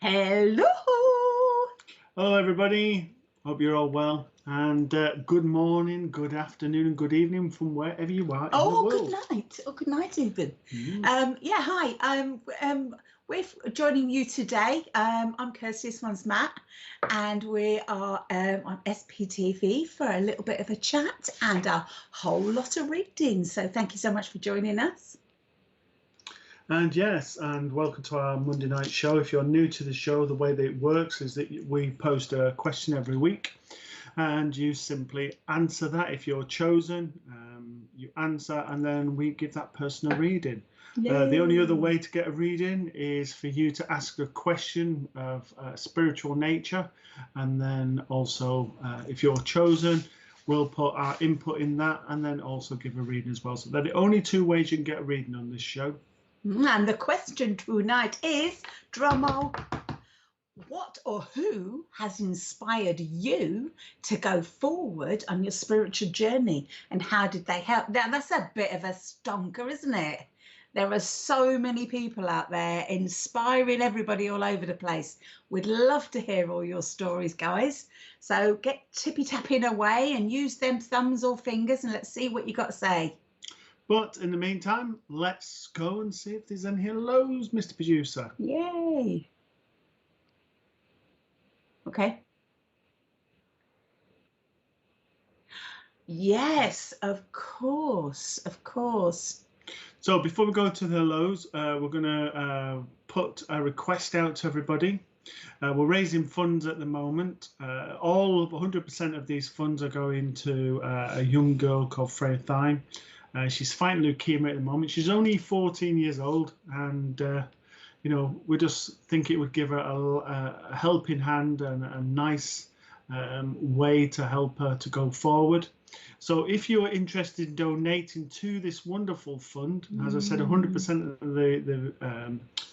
Hello. Hello, everybody. Hope you're all well. And good morning, good afternoon, and good evening from wherever you are in the world. Good night. Good night, even. Yeah, hi. We're joining you today. I'm Kirsty, this one's Matt, and we are on SPTV for a little bit of a chat and a whole lot of reading. So thank you so much for joining us. And yes, and welcome to our Monday night show. If you're new to the show, the way that it works is that we post a question every week, and you simply answer that. If you're chosen, you answer, and then we give that person a reading. The only other way to get a reading is for you to ask a question of spiritual nature, and then also, if you're chosen, we'll put our input in that, and then also give a reading as well. So they're the only two ways you can get a reading on this show. And the question tonight is, drumroll, what or who has inspired you to go forward on your spiritual journey, and how did they help? Now, that's a bit of a stonker, isn't it? There are so many people out there inspiring everybody all over the place. We'd love to hear all your stories, guys. So get tippy-tapping away and use them thumbs or fingers, and let's see what you got to say. But in the meantime, let's go and see if there's any hellos, Mr. Producer. Yay. Okay. Yes, of course, of course. So before we go to the hellos, we're going to put a request out to everybody. We're raising funds at the moment. All 100% of these funds are going to a young girl called Freya. She's fighting leukemia at the moment. She's only 14 years old, and you know, we just think it would give her a helping hand and a nice way to help her to go forward. So if you're interested in donating to this wonderful fund, as I said, 100% of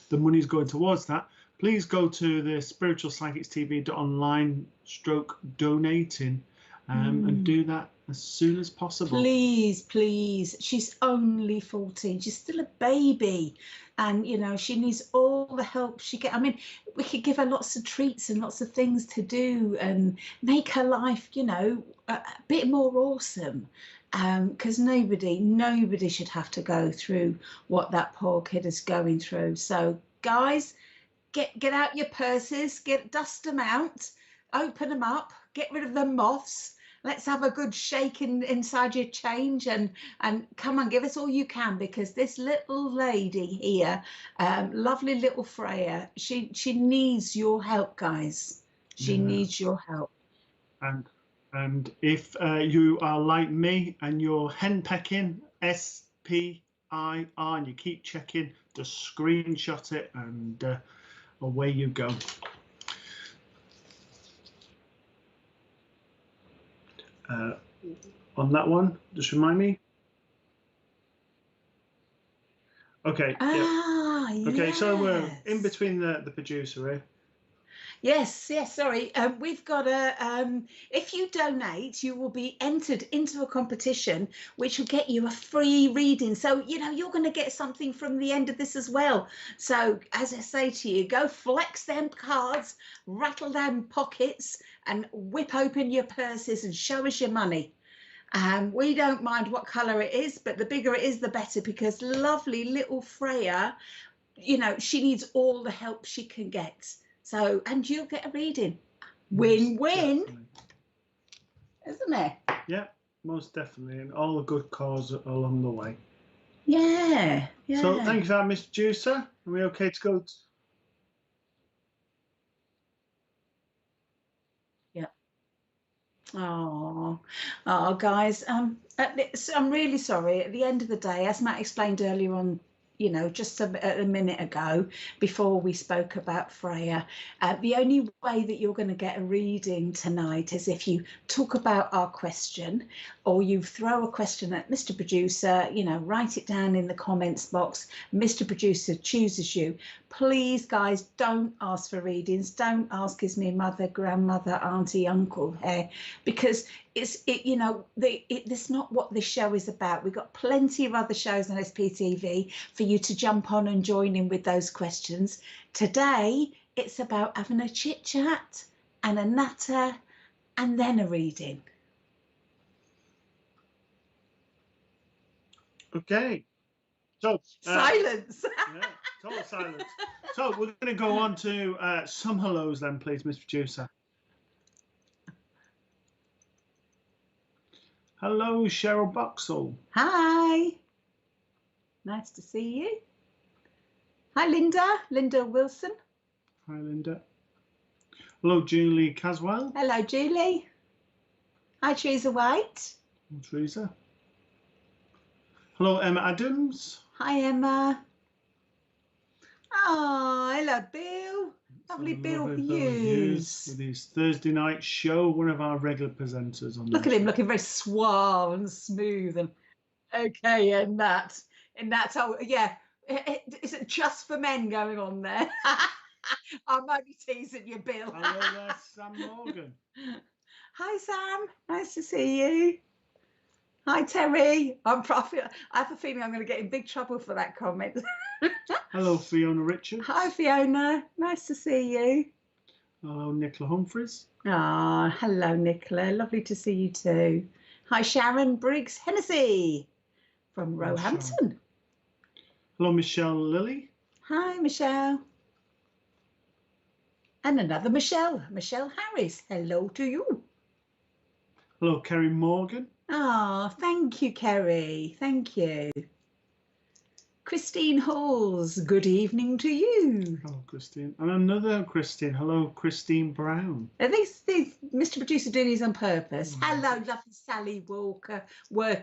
the money is going towards that. Please go to the spiritualpsychicstv.online/donating and do that as soon as possible. Please, please. She's only 14. She's still a baby, and you know, she needs all the help she gets. I mean, we could give her lots of treats and lots of things to do and make her life, you know, a bit more awesome, because nobody should have to go through what that poor kid is going through. So guys, get out your purses, dust them out, open them up, get rid of the moths. Let's have a good shake inside your change, and come on, give us all you can, because this little lady here, lovely little Freya, she needs your help, guys. She needs your help. And if you are like me and you're henpecking, SPIR, and you keep checking, just screenshot it, and away you go. On that one, just remind me. Okay. Okay, yes. so we're in between the producer here. Yes, sorry. We've got if you donate, you will be entered into a competition which will get you a free reading. So, you know, you're going to get something from the end of this as well. So, as I say to you, go flex them cards, rattle them pockets, and whip open your purses and show us your money. We don't mind what colour it is, but the bigger it is, the better, because lovely little Freya, you know, she needs all the help she can get. So, and you'll get a reading. Win-win, isn't it? Yeah, most definitely. And all the good cause along the way. Yeah. So thank you for that, Mr. Juicer. Are we okay to go? Yeah. Oh, guys, I'm really sorry. At the end of the day, as Matt explained earlier on, you know, just a minute ago, before we spoke about Freya, the only way that you're going to get a reading tonight is if you talk about our question, or you throw a question at Mr. Producer, you know, write it down in the comments box. Mr. Producer chooses you. Please, guys, don't ask for readings. Don't ask, is me mother, grandmother, auntie, uncle here, because it's not what this show is about. We've got plenty of other shows on SPTV for you to jump on and join in with those questions. Today it's about having a chit chat and a natter and then a reading. Okay. So silence. Yeah, total silence. So we're going to go on to some hellos then, please, Miss Producer. Hello, Cheryl Boxall. Hi. Nice to see you. Hi, Linda Wilson. Hi, Linda. Hello, Julie Caswell. Hello, Julie. Hi, Teresa White. Hello, Teresa. Hello, Emma Adams. Hi, Emma. Oh, hello, Bill. Lovely Bill Hughes. With his Thursday night show, one of our regular presenters on. Look at him, looking very suave and smooth and okay. And that, oh yeah, is it just for men going on there? I'm only teasing you, Bill. Hello there, Sam Morgan. Hi, Sam. Nice to see you. Hi, Terry. I have a feeling I'm going to get in big trouble for that comment. Hello, Fiona Richards. Hi, Fiona. Nice to see you. Hello, Nicola Humphreys. Ah, hello, Nicola. Lovely to see you too. Hi, Sharon Briggs Hennessy from Roehampton. Hello, Michelle Lilly. Hi, Michelle. And another Michelle Harris. Hello to you. Hello, Kerry Morgan. Ah, thank you, Kerry. Thank you. Christine Halls, good evening to you. Hello, Christine. And another Christine. Hello, Christine Brown. Are these Mr. Producer doing these on purpose? Hello, lovely Sally Worker.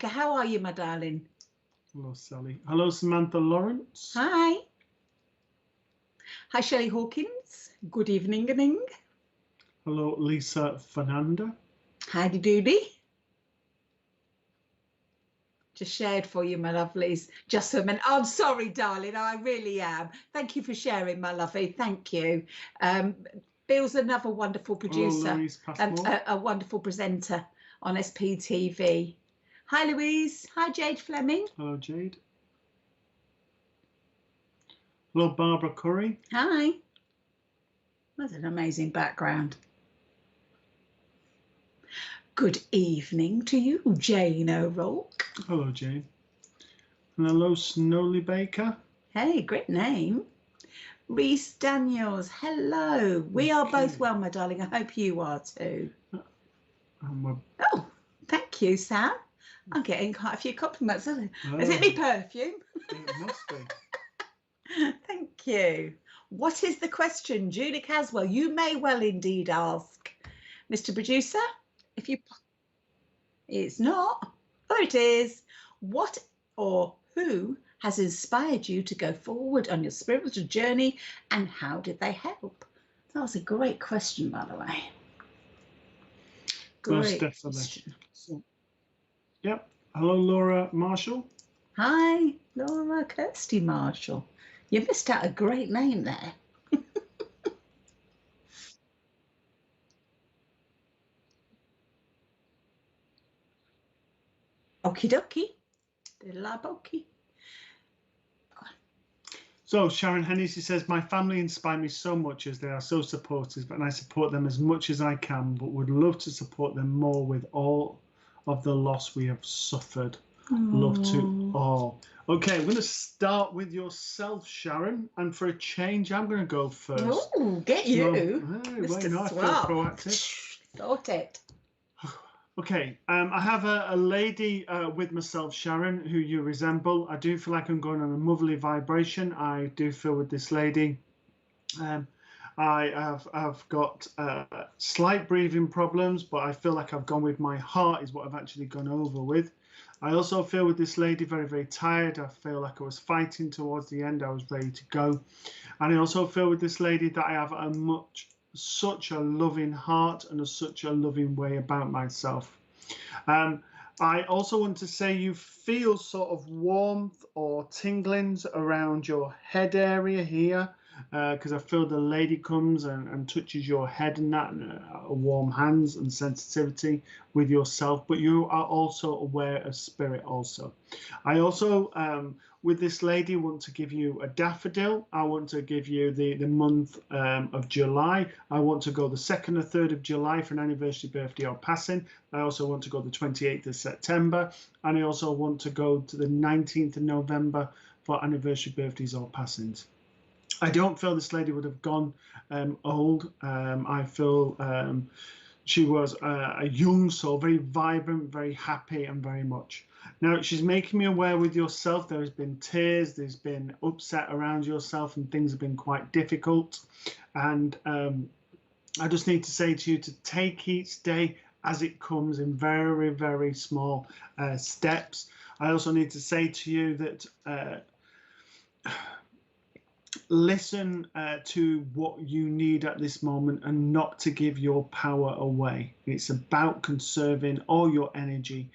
How are you, my darling? Hello, Sally. Hello, Samantha Lawrence. Hi. Hi, Shelley Hawkins. Good evening. Hello, Lisa Fernanda. Howdy doody. Just shared for you, my lovelies. Just for a minute. Oh, I'm sorry, darling. I really am. Thank you for sharing, my lovely. Thank you. Bill's another wonderful producer and a wonderful presenter on SPTV. Hi, Louise. Hi, Jade Fleming. Hello, Jade. Hello, Barbara Curry. Hi. That's an amazing background. Good evening to you, Jane O'Rourke. Hello, Jane. And hello, Snowley Baker. Hey, great name. Reese Daniels, hello. We are both well, my darling. I hope you are too. Oh, thank you, Sam. I'm getting quite a few compliments. Is it me perfume? It must be. Thank you. What is the question, Julie Caswell? You may well indeed ask. Mr. Producer, if you... It's not. Oh, it is. What or who has inspired you to go forward on your spiritual journey, and how did they help? That was a great question, by the way. Great question. So, yep. Hello, Laura Marshall. Hi, Laura Kirsty Marshall. You missed out a great name there. Okie dokie. La boki. So Sharon Hennessy says, my family inspire me so much as they are so supportive, and I support them as much as I can, but would love to support them more with all of the loss we have suffered. Love to all. Okay, we're going to start with yourself, Sharon, and for a change, I'm going to go first. Oh, get you. Well, you know, I feel proactive. Thought it. Okay, I have a lady with myself, Sharon, who you resemble. I do feel like I'm going on a motherly vibration. I do feel with this lady. I've got slight breathing problems, but I feel like I've gone with my heart is what I've actually gone over with. I also feel with this lady very, very tired. I feel like I was fighting towards the end. I was ready to go. And I also feel with this lady that I have such a loving heart and such a loving way about myself. I also want to say you feel sort of warmth or tinglings around your head area here, because I feel the lady comes and touches your head and that, and warm hands and sensitivity with yourself, but you are also aware of spirit also. I also with this lady, want to give you a daffodil. I want to give you the month of July. I want to go the 2nd or 3rd of July for an anniversary, birthday or passing. I also want to go the 28th of September. And I also want to go to the 19th of November for anniversary, birthdays or passings. I don't feel this lady would have gone old. I feel she was a young soul, very vibrant, very happy, and very much. Now, she's making me aware with yourself. There has been tears, there's been upset around yourself, and things have been quite difficult. And I just need to say to you to take each day as it comes in very, very small steps. I also need to say to you that listen to what you need at this moment and not to give your power away. It's about conserving all your energy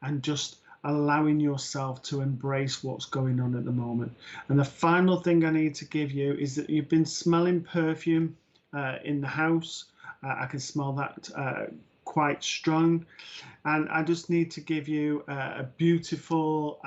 and just allowing yourself to embrace what's going on at the moment. And the final thing I need to give you is that you've been smelling perfume in the house. I can smell that quite strong. And I just need to give you a beautiful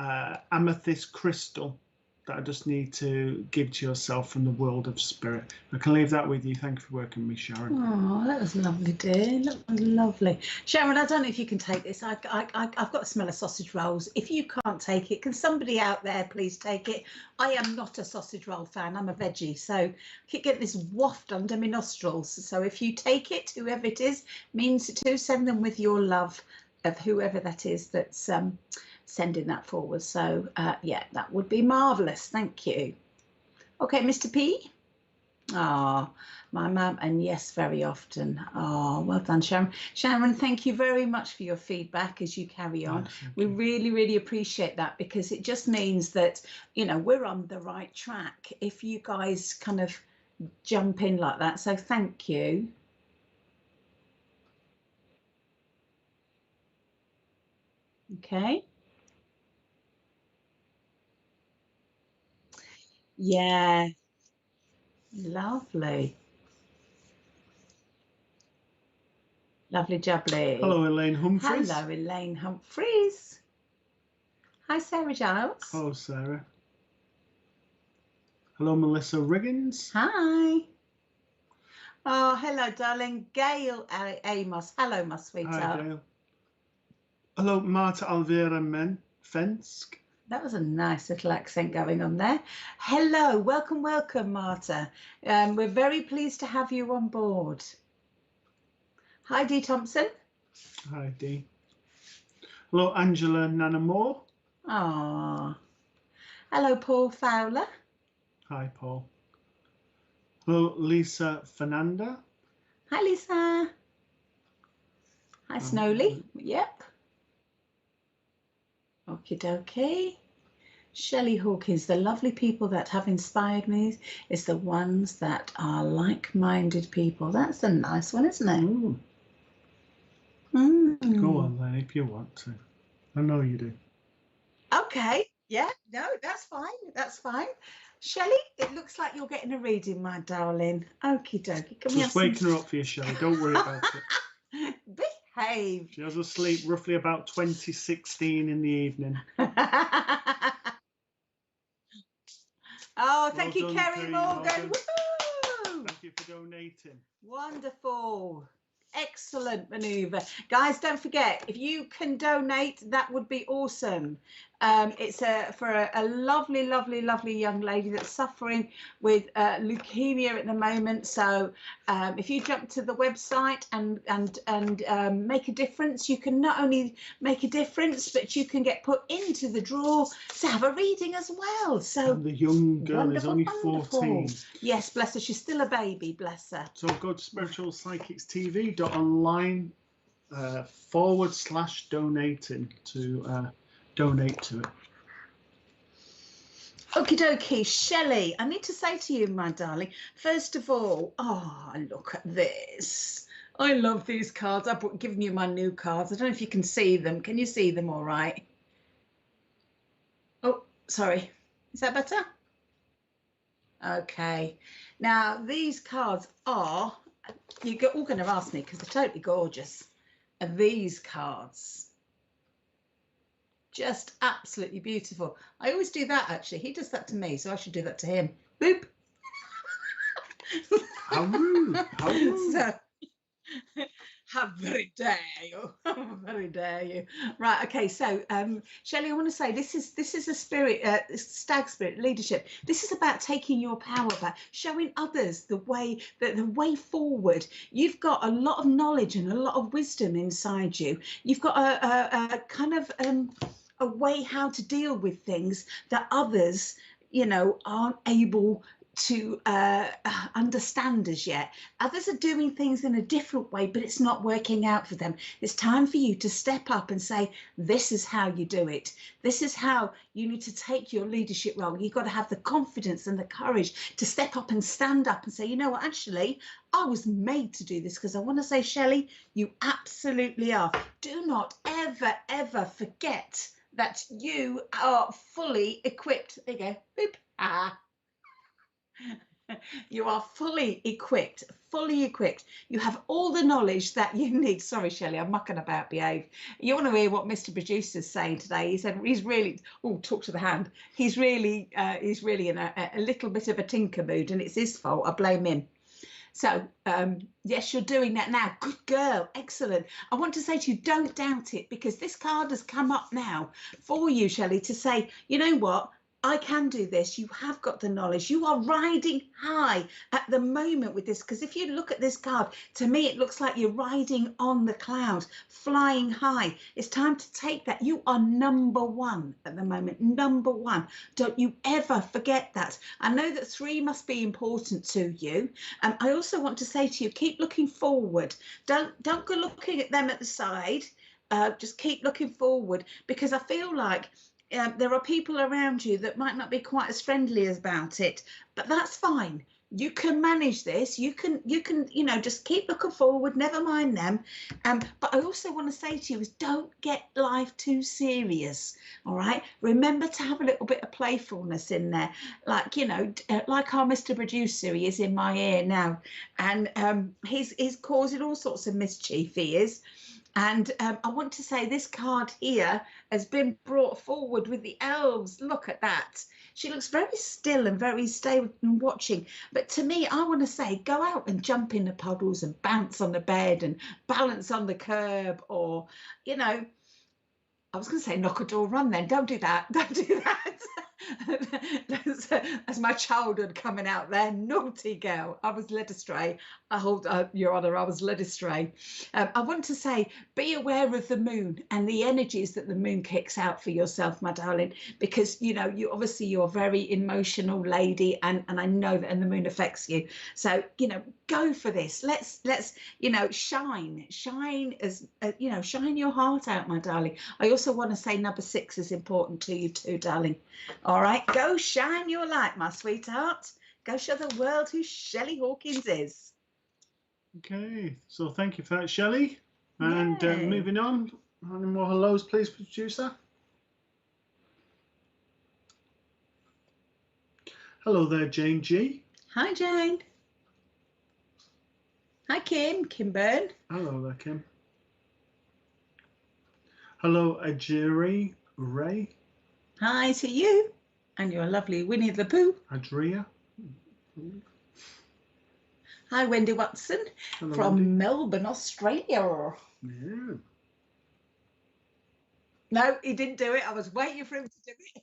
amethyst crystal that I just need to give to yourself from the world of spirit. I can leave that with you. Thank you for working with me, Sharon. Oh, that was lovely, dear. That was lovely. Sharon, I don't know if you can take this. I've got the smell of sausage rolls. If you can't take it, can somebody out there please take it? I am not a sausage roll fan. I'm a veggie. So I keep getting this waft under my nostrils. So if you take it, whoever it is, means to, send them with your love of whoever that is that's sending that forward. So yeah, that would be marvelous. Thank you. Okay, Mr. P. Ah, my mum, and yes, very often. Oh, well done, Sharon. Sharon, thank you very much for your feedback as you carry on. Yes, we really, really appreciate that, because it just means that, you know, we're on the right track if you guys kind of jump in like that. So thank you. Okay. Yeah, lovely. Lovely jubbly. Hello, Elaine Humphries. Hello, Elaine Humphries. Hi, Sarah Giles. Hello, Sarah. Hello, Melissa Riggins. Hi. Oh, hello, darling. Gail Amos. Hello, my sweetheart. Hi, Gail. Hello, Marta Alvera Fensk. That was a nice little accent going on there. Hello, welcome, welcome, Marta. We're very pleased to have you on board. Hi, Dee Thompson. Hi, Dee. Hello, Angela Nanamore. Ah. Hello, Paul Fowler. Hi, Paul. Hello, Lisa Fernanda. Hi, Lisa. Hi, Snowly. Yep. Okie dokie. Shelly Hawkins, the lovely people that have inspired me is the ones that are like-minded people. That's a nice one, isn't it? Ooh. Go on then if you want to. I know you do. Okay. Yeah, no, that's fine. That's fine. Shelley, it looks like you're getting a reading, my darling. Okie dokie. Can we Just waking her up for you, Shelley. Don't worry about it. Behave. She has a sleep roughly about 2016 in the evening. Oh, thank you, done, Kerry Morgan. Woohoo! Thank you for donating. Wonderful. Excellent maneuver. Guys, don't forget, if you can donate, that would be awesome. It's for a lovely, lovely, lovely young lady that's suffering with leukemia at the moment. So if you jump to the website and make a difference, you can not only make a difference, but you can get put into the draw to have a reading as well. So and the young girl is only 14. Yes, bless her. She's still a baby, bless her. So go to spiritualpsychicstv.online /donating to donate to it. Okie dokie, Shelley, I need to say to you, my darling, first of all, oh, look at this. I love these cards. I've given you my new cards. I don't know if you can see them. Can you see them all right? Oh, sorry. Is that better? Okay. Now, these cards are, you're all going to ask me because they're totally gorgeous. Are these cards? Just absolutely beautiful. I always do that, actually. He does that to me, so I should do that to him. Boop. How rude. How rude. So, how very dare you? How very dare you? Right. Okay. So, Shelley, I want to say this is a spirit, stag spirit leadership. This is about taking your power back, showing others the way forward. You've got a lot of knowledge and a lot of wisdom inside you. You've got a kind of a way how to deal with things that others, aren't able to understand as yet. Others are doing things in a different way, but it's not working out for them. It's time for you to step up and say, this is how you do it. This is how you need to take your leadership role. You've got to have the confidence and the courage to step up and stand up and say, you know what, actually, I was made to do this. Because I want to say, Shelley, you absolutely are. Do not ever, ever forget that you are fully equipped. There you go. Boop. Ah. You are fully equipped, fully equipped. You have all the knowledge that you need. Sorry, Shelley, I'm mucking about, behave. You want to hear what Mr. Producer's saying today? He said he's really, talk to the hand. He's really in a little bit of a tinker mood, and it's his fault. I blame him. So, yes, you're doing that now. Good girl. Excellent. I want to say to you, don't doubt it, because this card has come up now for you, Shelley, to say, you know what? I can do this. You have got the knowledge. You are riding high at the moment with this, because if you look at this card, to me, it looks like you're riding on the cloud, flying high. It's time to take that. You are number one at the moment, number one. Don't you ever forget that. I know that 3 must be important to you. I also want to say to you, keep looking forward. Don't go looking at them at the side. Just keep looking forward, because I feel like there are people around you that might not be quite as friendly about it, but that's fine. You can manage this. You can, just keep looking forward. Never mind them. But I also want to say to you is, don't get life too serious. All right. Remember to have a little bit of playfulness in there, like like our Mr. Producer. He is in my ear now, and he's causing all sorts of mischief. He is. And I want to say this card here has been brought forward with the elves. Look at that. She looks very still and very stable and watching. But to me, I want to say, go out and jump in the puddles and bounce on the bed and balance on the curb, or, I was going to say knock a door, run then. Don't do that. Don't do that. That's my childhood coming out there. Naughty girl. I was led astray. I hold Your Honour, I was led astray. I want to say, be aware of the moon and the energies that the moon kicks out for yourself, my darling, because you're a very emotional lady, and I know that, and the moon affects you. So go for this. Let's shine as shine your heart out, my darling. I also want to say number 6 is important to you too, darling. All right, go shine your light, my sweetheart. Go show the world who Shelley Hawkins is. Okay, so thank you for that, Shelley. And moving on, any more hellos, please, producer? Hello there, Jane G. Hi, Jane. Hi, Kim Byrne. Hello there, Kim. Hello, Ajiri Ray. Hi to you. And your lovely Winnie the Pooh. Adria. Hi, Wendy Watson. Hello, from Wendy. Melbourne, Australia. Yeah. No, he didn't do it. I was waiting for him to do it.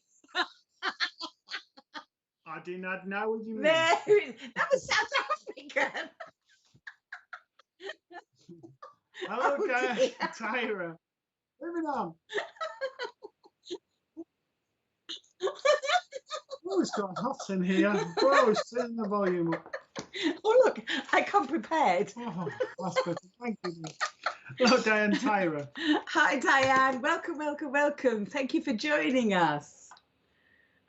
I did not know what you mean. That was South African. Hello, dear. Tyra. Moving on. Oh, it's got hot in here. Bro, turn the volume up. Oh, look, I come prepared. Oh, that's good. Thank you. Hello, Diane Tyra. Hi, Diane. Welcome, welcome, welcome. Thank you for joining us.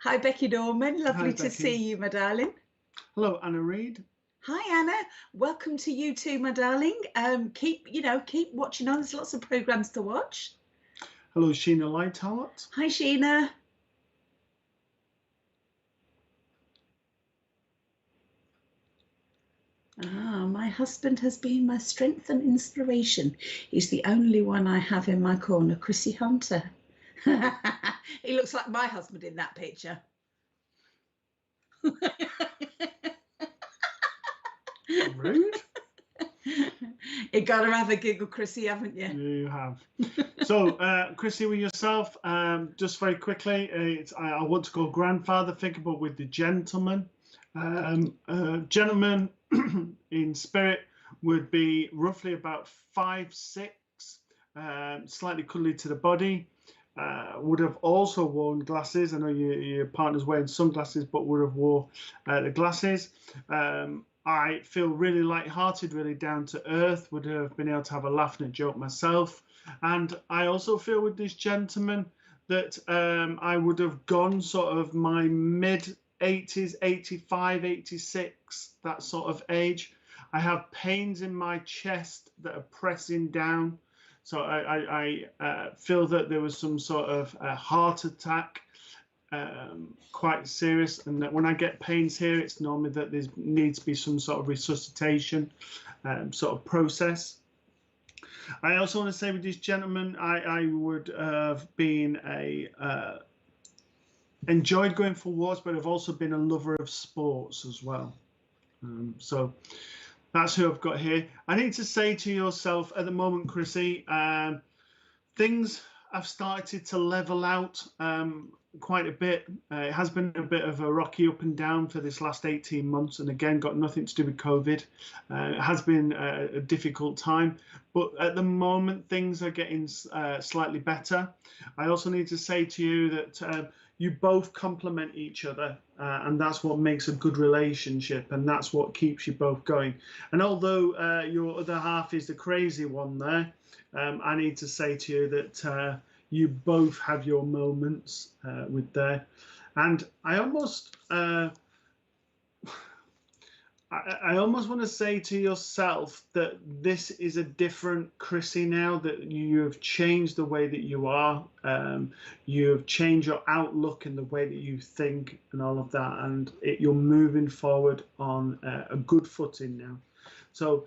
Hi, Becky Norman. Lovely to see you, my darling. Hello, Anna Reid. Hi, Anna. Welcome to you too, my darling. Keep watching on. There's lots of programs to watch. Hello, Sheena Lightheart. Hi, Sheena. My husband has been my strength and inspiration. He's the only one I have in my corner, Chrissy Hunter. He looks like my husband in that picture. Rude. You got to have a giggle, Chrissy, haven't you? You have. So, Chrissy, with yourself, just very quickly, I want to go grandfather figure, but with the gentleman. Gentleman in spirit would be roughly about 5'6", slightly cuddly to the body. Would have also worn glasses. I know your partner's wearing sunglasses, but would have wore the glasses. I feel really light-hearted, really down to earth, would have been able to have a laugh and a joke myself. And I also feel with this gentleman that I would have gone sort of my mid-80s, 85, 86, that sort of age. I have pains in my chest that are pressing down. So I feel that there was some sort of heart attack, quite serious, and that when I get pains here, it's normally that there needs to be some sort of resuscitation sort of process. I also want to say with this gentleman, I would have been enjoyed going for walks, but I've also been a lover of sports as well. So that's who I've got here. I need to say to yourself at the moment, Chrissy, things have started to level out quite a bit. It has been a bit of a rocky up and down for this last 18 months, and again, got nothing to do with COVID. It has been a difficult time, but at the moment, things are getting slightly better. I also need to say to you that you both complement each other, and that's what makes a good relationship, and that's what keeps you both going. And although your other half is the crazy one there, I need to say to you that you both have your moments with there. And I almost want to say to yourself that this is a different Chrissy now, that you have changed the way that you are. You have changed your outlook and the way that you think and all of that. And you're moving forward on a good footing now. So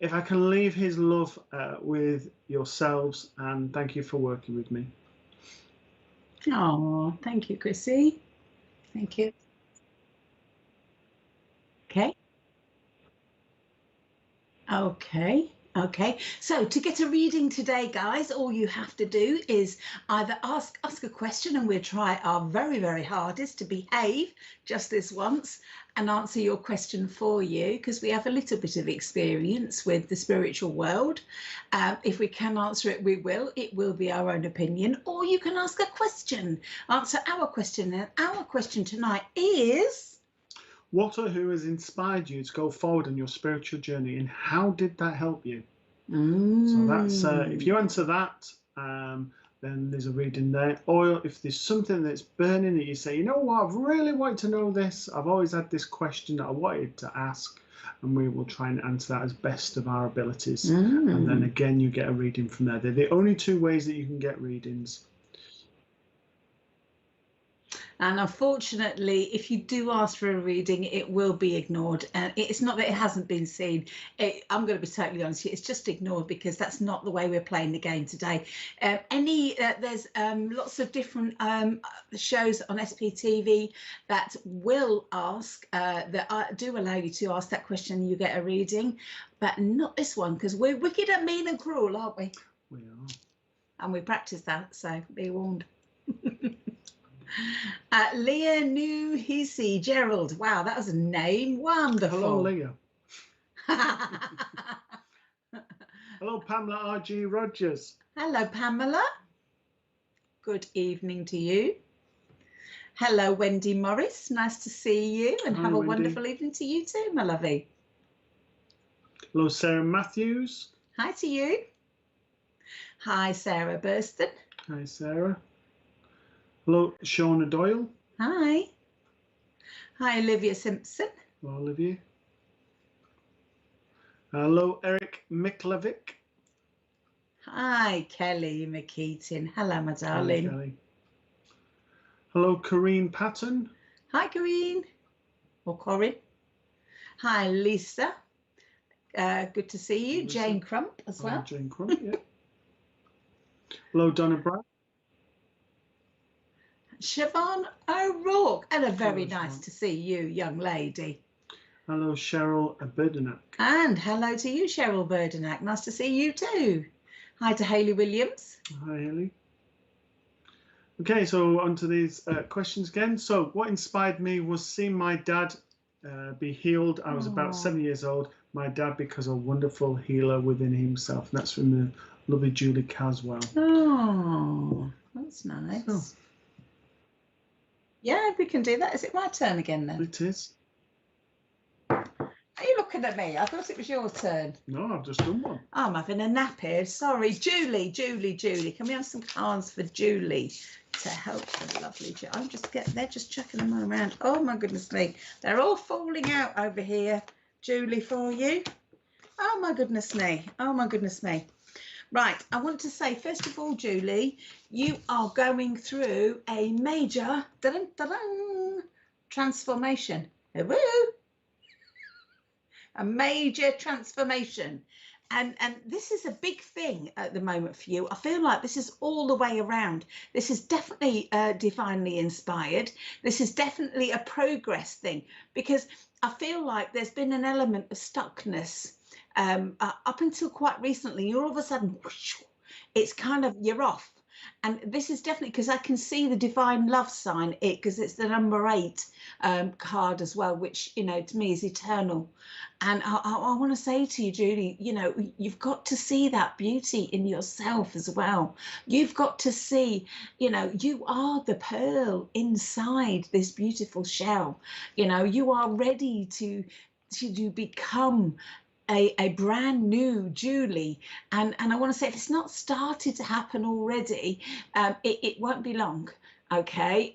if I can leave his love with yourselves, and thank you for working with me. Oh, thank you, Chrissy. Thank you. Okay. Okay. So to get a reading today, guys, all you have to do is either ask a question, and we'll try our very, very hardest to behave just this once and answer your question for you, because we have a little bit of experience with the spiritual world. If we can answer it, we will. It will be our own opinion. Or you can ask a question, answer our question. And our question tonight is, what or who has inspired you to go forward on your spiritual journey, and how did that help you? So that's if you answer that, then there's a reading there. Or if there's something that's burning that you say, you know what, I've really wanted to know this. I've always had this question that I wanted to ask, and we will try and answer that as best of our abilities. And then again, you get a reading from there. They're the only two ways that you can get readings. And unfortunately, if you do ask for a reading, it will be ignored. And it's not that it hasn't been seen. I'm going to be totally honest with you, it's just ignored, because that's not the way we're playing the game today. There's lots of different shows on SPTV that will ask, that do allow you to ask that question and you get a reading, but not this one, because we're wicked and mean and cruel, aren't we? We are. And we practice that, so be warned. Leah Nuhisi Gerald. Wow, that was a name. Wonderful. Hello, Leah. Hello, Pamela R.G. Rogers. Hello, Pamela. Good evening to you. Hello, Wendy Morris. Nice to see you, and have a wonderful evening to you too, my lovey. Hello, Sarah Matthews. Hi to you. Hi, Sarah Burston. Hi, Sarah. Hello, Shauna Doyle. Hi. Hi, Olivia Simpson. Hello, Olivia. Hello, Eric Miklevic. Hi, Kelly McKeaton. Hello, my darling. Hi, Kelly. Hello, Corrine Patton. Hi, Corrine. Or Corinne. Hi, Lisa. Good to see you. Lisa. Jane Crump as well. Jane Crump, yeah. Hello, Donna Brown. Siobhan O'Rourke, and a very Hello, nice Siobhan. to see you, young lady. Hello, Cheryl Berdenack. And hello to you, Cheryl Berdenack. Nice to see you too. Hi to Hayley Williams. Hi, Haley. Okay, so on to these questions again. So what inspired me was seeing my dad be healed. I was about 7 years old. My dad because a wonderful healer within himself. And that's from the lovely Julie Caswell. Oh, that's nice. So, yeah, we can do that. Is it my turn again then? it is. Are you looking at me? I thought it was your turn. No, I've just done one. I'm having a nap here. Sorry, Julie. Can we have some cards for Julie to help the lovely Julie? They're just chucking them around. Oh my goodness me. They're all falling out over here, Julie, for you. Oh my goodness me. Oh my goodness me. Right, I want to say, first of all, Julie, you are going through a major transformation. Woo! A major transformation. And this is a big thing at the moment for you. I feel like this is all the way around. This is definitely divinely inspired. This is definitely a progress thing, because I feel like there's been an element of stuckness up until quite recently. You're all of a sudden, whoosh, it's kind of, you're off. And this is definitely because I can see the divine love sign, because it's the number 8 card as well, which, you know, to me is eternal. And I want to say to you, Julie, you know, you've got to see that beauty in yourself as well. You've got to see, you know, you are the pearl inside this beautiful shell. You know, you are ready to become a brand new Julie, and I want to say, if it's not started to happen already, it won't be long, okay?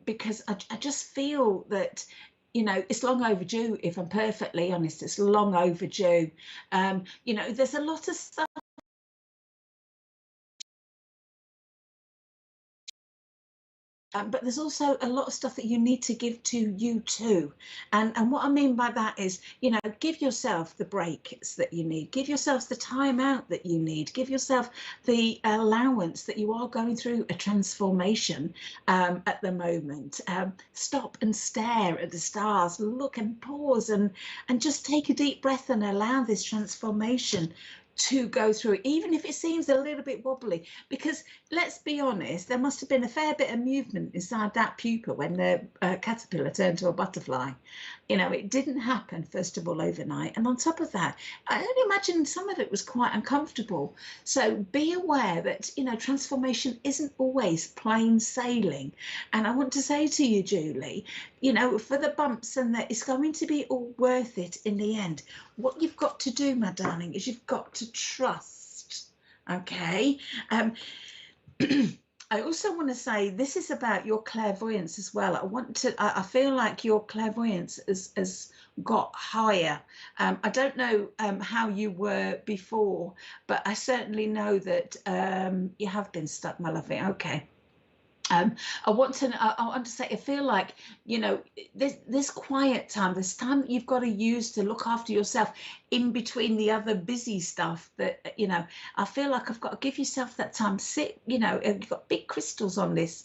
Because I just feel that, you know, it's long overdue. If I'm perfectly honest, it's long overdue. You know, there's a lot of stuff. But there's also a lot of stuff that you need to give to you too. And what I mean by that is, you know, give yourself the breaks that you need. Give yourself the time out that you need. Give yourself the allowance that you are going through a transformation at the moment. Stop and stare at the stars. Look and pause and just take a deep breath and allow this transformation to go through, even if it seems a little bit wobbly, because let's be honest, there must have been a fair bit of movement inside that pupa when the caterpillar turned to a butterfly. You know, it didn't happen, first of all, overnight. And on top of that, I only imagine some of it was quite uncomfortable. So be aware that, you know, transformation isn't always plain sailing. And I want to say to you, Julie, you know, for the bumps and that, it's going to be all worth it in the end. What you've got to do, my darling, is you've got to trust, okay? I also want to say this is about your clairvoyance as well. I feel like your clairvoyance has got higher. I don't know how you were before, but I certainly know that you have been stuck, my lovely. Okay. I want to say, I feel like, you know, this quiet time, this time that you've got to use to look after yourself in between the other busy stuff that, you know, I feel like I've got to give yourself that time. Sit, you know, you've got big crystals on this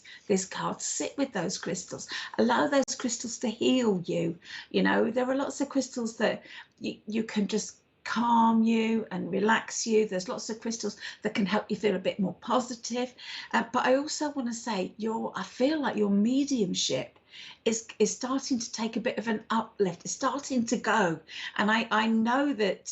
card. Sit with those crystals. Allow those crystals to heal you. You know, there are lots of crystals that you can just calm you and relax you. There's lots of crystals that can help you feel a bit more positive. But I also want to say, I feel like your mediumship is starting to take a bit of an uplift. It's starting to go, and I know that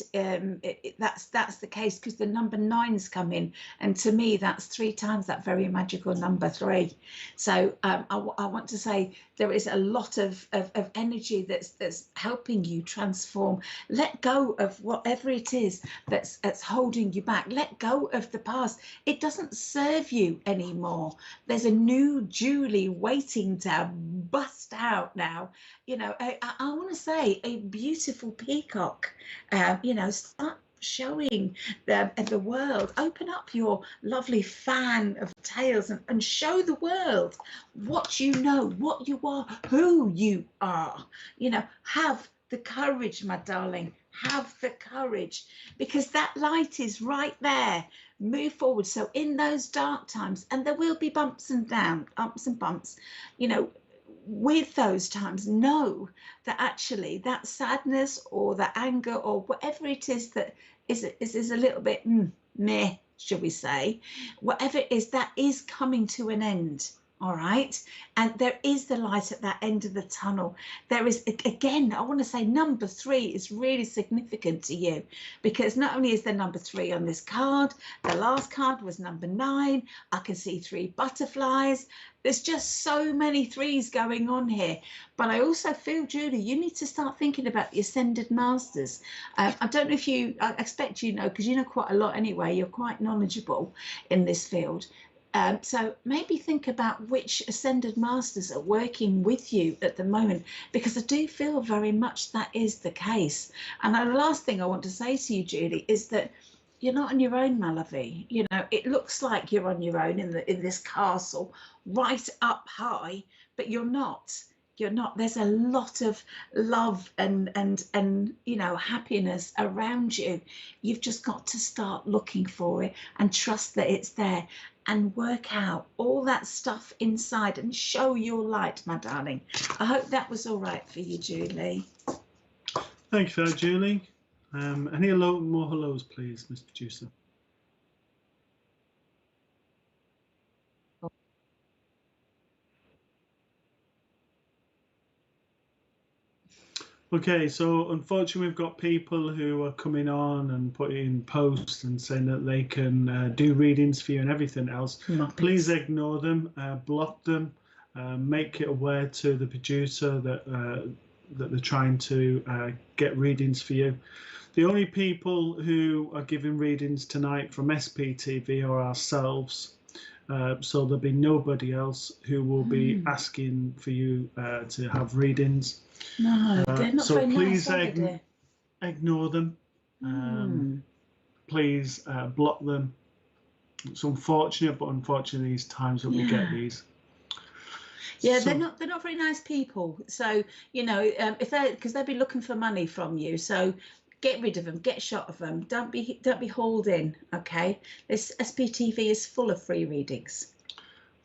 that's the case because the number 9's come in, and to me that's 3 times that very magical number 3. So I want to say there is a lot of energy that's helping you transform. Let go of whatever it is that's holding you back. Let go of the past. It doesn't serve you anymore. There's a new Julie waiting to bust out now. You know, I want to say a beautiful peacock. You know, start showing the world. Open up your lovely fan of tails and show the world what you know, what you are, who you are. You know, have the courage, my darling. Have the courage, because that light is right there, move forward. So in those dark times, and there will be bumps and bumps, you know, with those times, know that actually that sadness or the anger or whatever it is that is a little bit meh, shall we say, whatever it is, that is coming to an end. All right. And there is the light at that end of the tunnel. There is, again, I want to say number 3 is really significant to you, because not only is there number 3 on this card, the last card was number 9. I can see 3 butterflies. There's just so many 3s going on here. But I also feel, Julie, you need to start thinking about the Ascended Masters. I don't know if you, I expect you know, because you know quite a lot anyway. You're quite knowledgeable in this field. So maybe think about which Ascended Masters are working with you at the moment, because I do feel very much that is the case. And the last thing I want to say to you, Julie, is that you're not on your own, my lovey. You know, it looks like you're on your own in this castle right up high, but you're not. You're not. There's a lot of love and you know, happiness around you. You've just got to start looking for it and trust that it's there, and work out all that stuff inside and show your light, my darling. I hope that was all right for you, Julie. Thank you for that, Julie. Any more hellos, please, Mr. Producer? Okay, so unfortunately we've got people who are coming on and putting posts and saying that they can do readings for you and everything else. Please ignore them, block them, make it aware to the producer that that they're trying to get readings for you. The only people who are giving readings tonight from SPTV are ourselves. So there'll be nobody else who will be asking for you to have readings. No, they're not so very please nice, ignore them. Please block them. It's unfortunate, but unfortunately these times that we get these. Yeah, so, they're not very nice people. So you know, if because they'll be looking for money from you. So get rid of them, get shot of them. Don't be hauled in. Okay, this SPTV is full of free readings.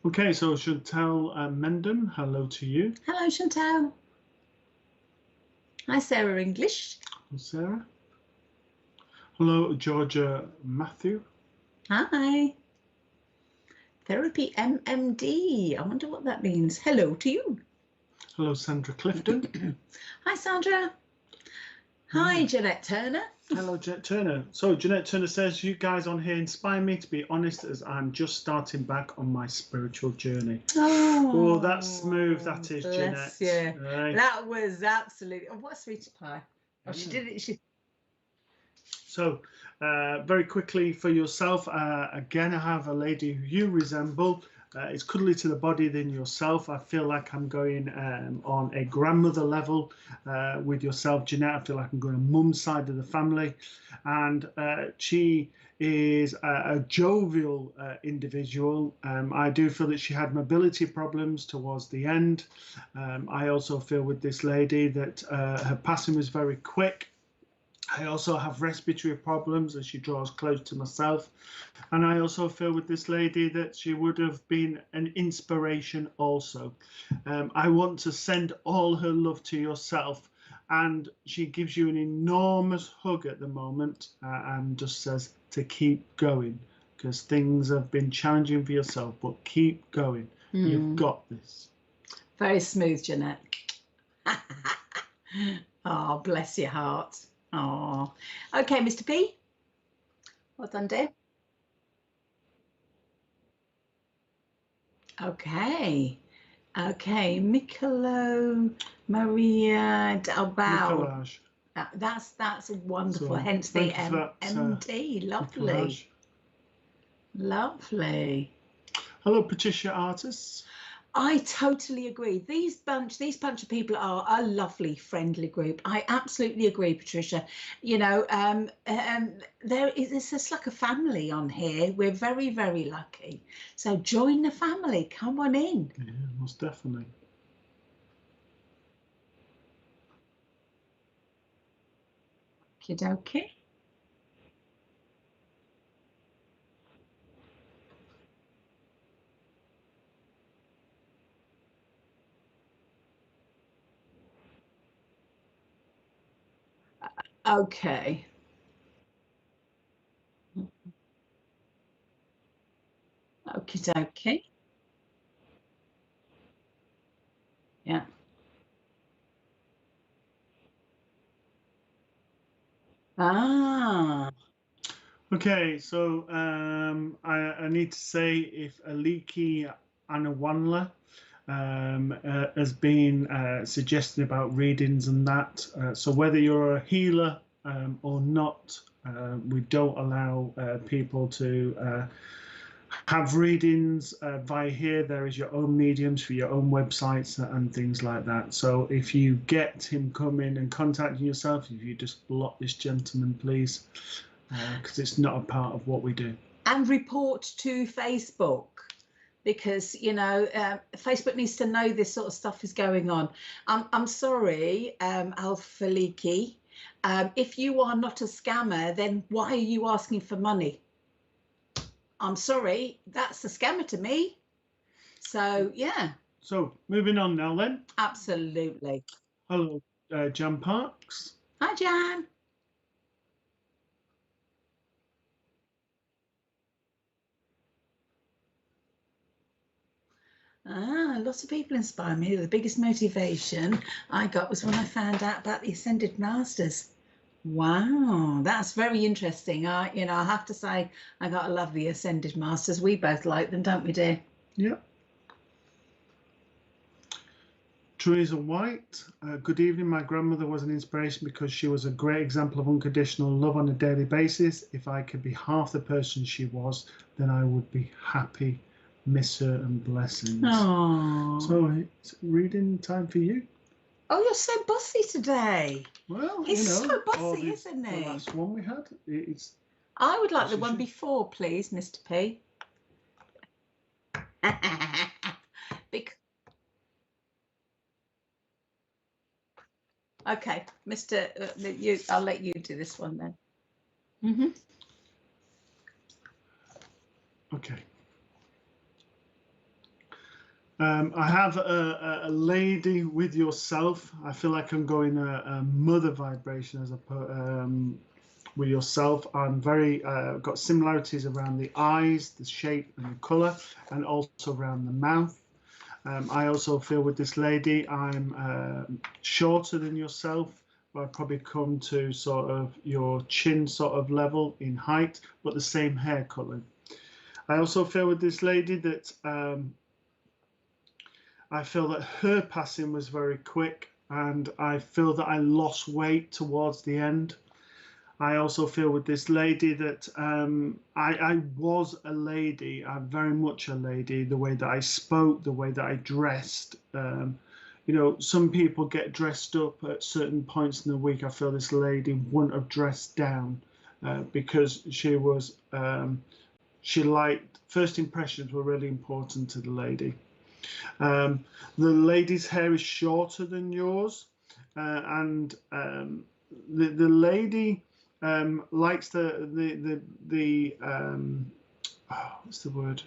Okay, so Chantal Mendon, hello to you. Hello, Chantal. Hi, Sarah English. Hello, Sarah. Hello, Georgia Matthew. Hi. Therapy MMD. I wonder what that means. Hello to you. Hello, Sandra Clifton. Hi, Sandra. Hi, Jeanette Turner. Hello, Jeanette Turner. So Jeanette Turner says, you guys on here inspire me to be honest, as I'm just starting back on my spiritual journey. Oh, that's smooth, that is, Jeanette. Yeah, right. That was absolutely, what a sweet reply. Oh, she did it. So very quickly for yourself, again, I have a lady who you resemble. It's cuddly to the body than yourself. I feel like I'm going on a grandmother level with yourself, Jeanette. I feel like I'm going on mum's side of the family. And she is a jovial individual. I do feel that she had mobility problems towards the end. I also feel with this lady that her passing was very quick. I also have respiratory problems as she draws close to myself. And I also feel with this lady that she would have been an inspiration also. I want to send all her love to yourself. And she gives you an enormous hug at the moment and just says to keep going, because things have been challenging for yourself, but keep going. You've got this. Very smooth, Jeanette. Oh, bless your heart. Oh, okay, Mr. P. Well done, dear. Okay, Michelo Maria. Oh, wow, that's wonderful. So, hence the MD. Lovely, Mikolaj. Lovely. Hello, Patricia Artists. I totally agree. These bunch of people are a lovely, friendly group. I absolutely agree, Patricia. You know, it's just like a family on here. We're very, very lucky. So join the family. Come on in. Yeah, most definitely. Okie dokie. Okay. Okie dokie. Yeah. Ah. Okay, so I need to say if Aliki Anawanla has been suggesting about readings and that. So whether you're a healer or not, we don't allow people to have readings via here. There is your own mediums for your own websites and things like that. So if you get him coming and contacting yourself, if you just block this gentleman, please, because it's not a part of what we do. And report to Facebook, because Facebook needs to know this sort of stuff is going on. I'm sorry, Alphaliki. If you are not a scammer, then why are you asking for money? I'm sorry, that's a scammer to me. So yeah. So moving on now then. Absolutely. Hello, Jan Parks. Hi, Jan. Lots of people inspire me. The biggest motivation I got was when I found out about the Ascended Masters. Wow, that's very interesting. I have to say, I gotta love the Ascended Masters. We both like them, don't we, dear? Yeah. Teresa White, good evening. My grandmother was an inspiration because she was a great example of unconditional love on a daily basis. If I could be half the person she was, then I would be happy. Miss her and blessings. Aww. So it's reading time for you. Oh, you're so bossy today. Well, he's so bossy, isn't he? The last one we had. I would like the one before, please, Mr. P. Okay, Mr. I'll let you do this one then. Mm-hmm. Okay. I have a lady with yourself. I feel like I'm going a mother vibration as with yourself. I'm very got similarities around the eyes, the shape and the colour, and also around the mouth. I also feel with this lady, I'm shorter than yourself, but I probably come to sort of your chin sort of level in height, but the same hair colour. I also feel with this lady that I feel that her passing was very quick, and I feel that I lost weight towards the end. I also feel with this lady that I was a lady. I'm very much a lady. The way that I spoke, the way that I dressed. Some people get dressed up at certain points in the week. I feel this lady wouldn't have dressed down because she was. She liked, first impressions were really important to the lady. The lady's hair is shorter than yours, and the lady likes the what's the word?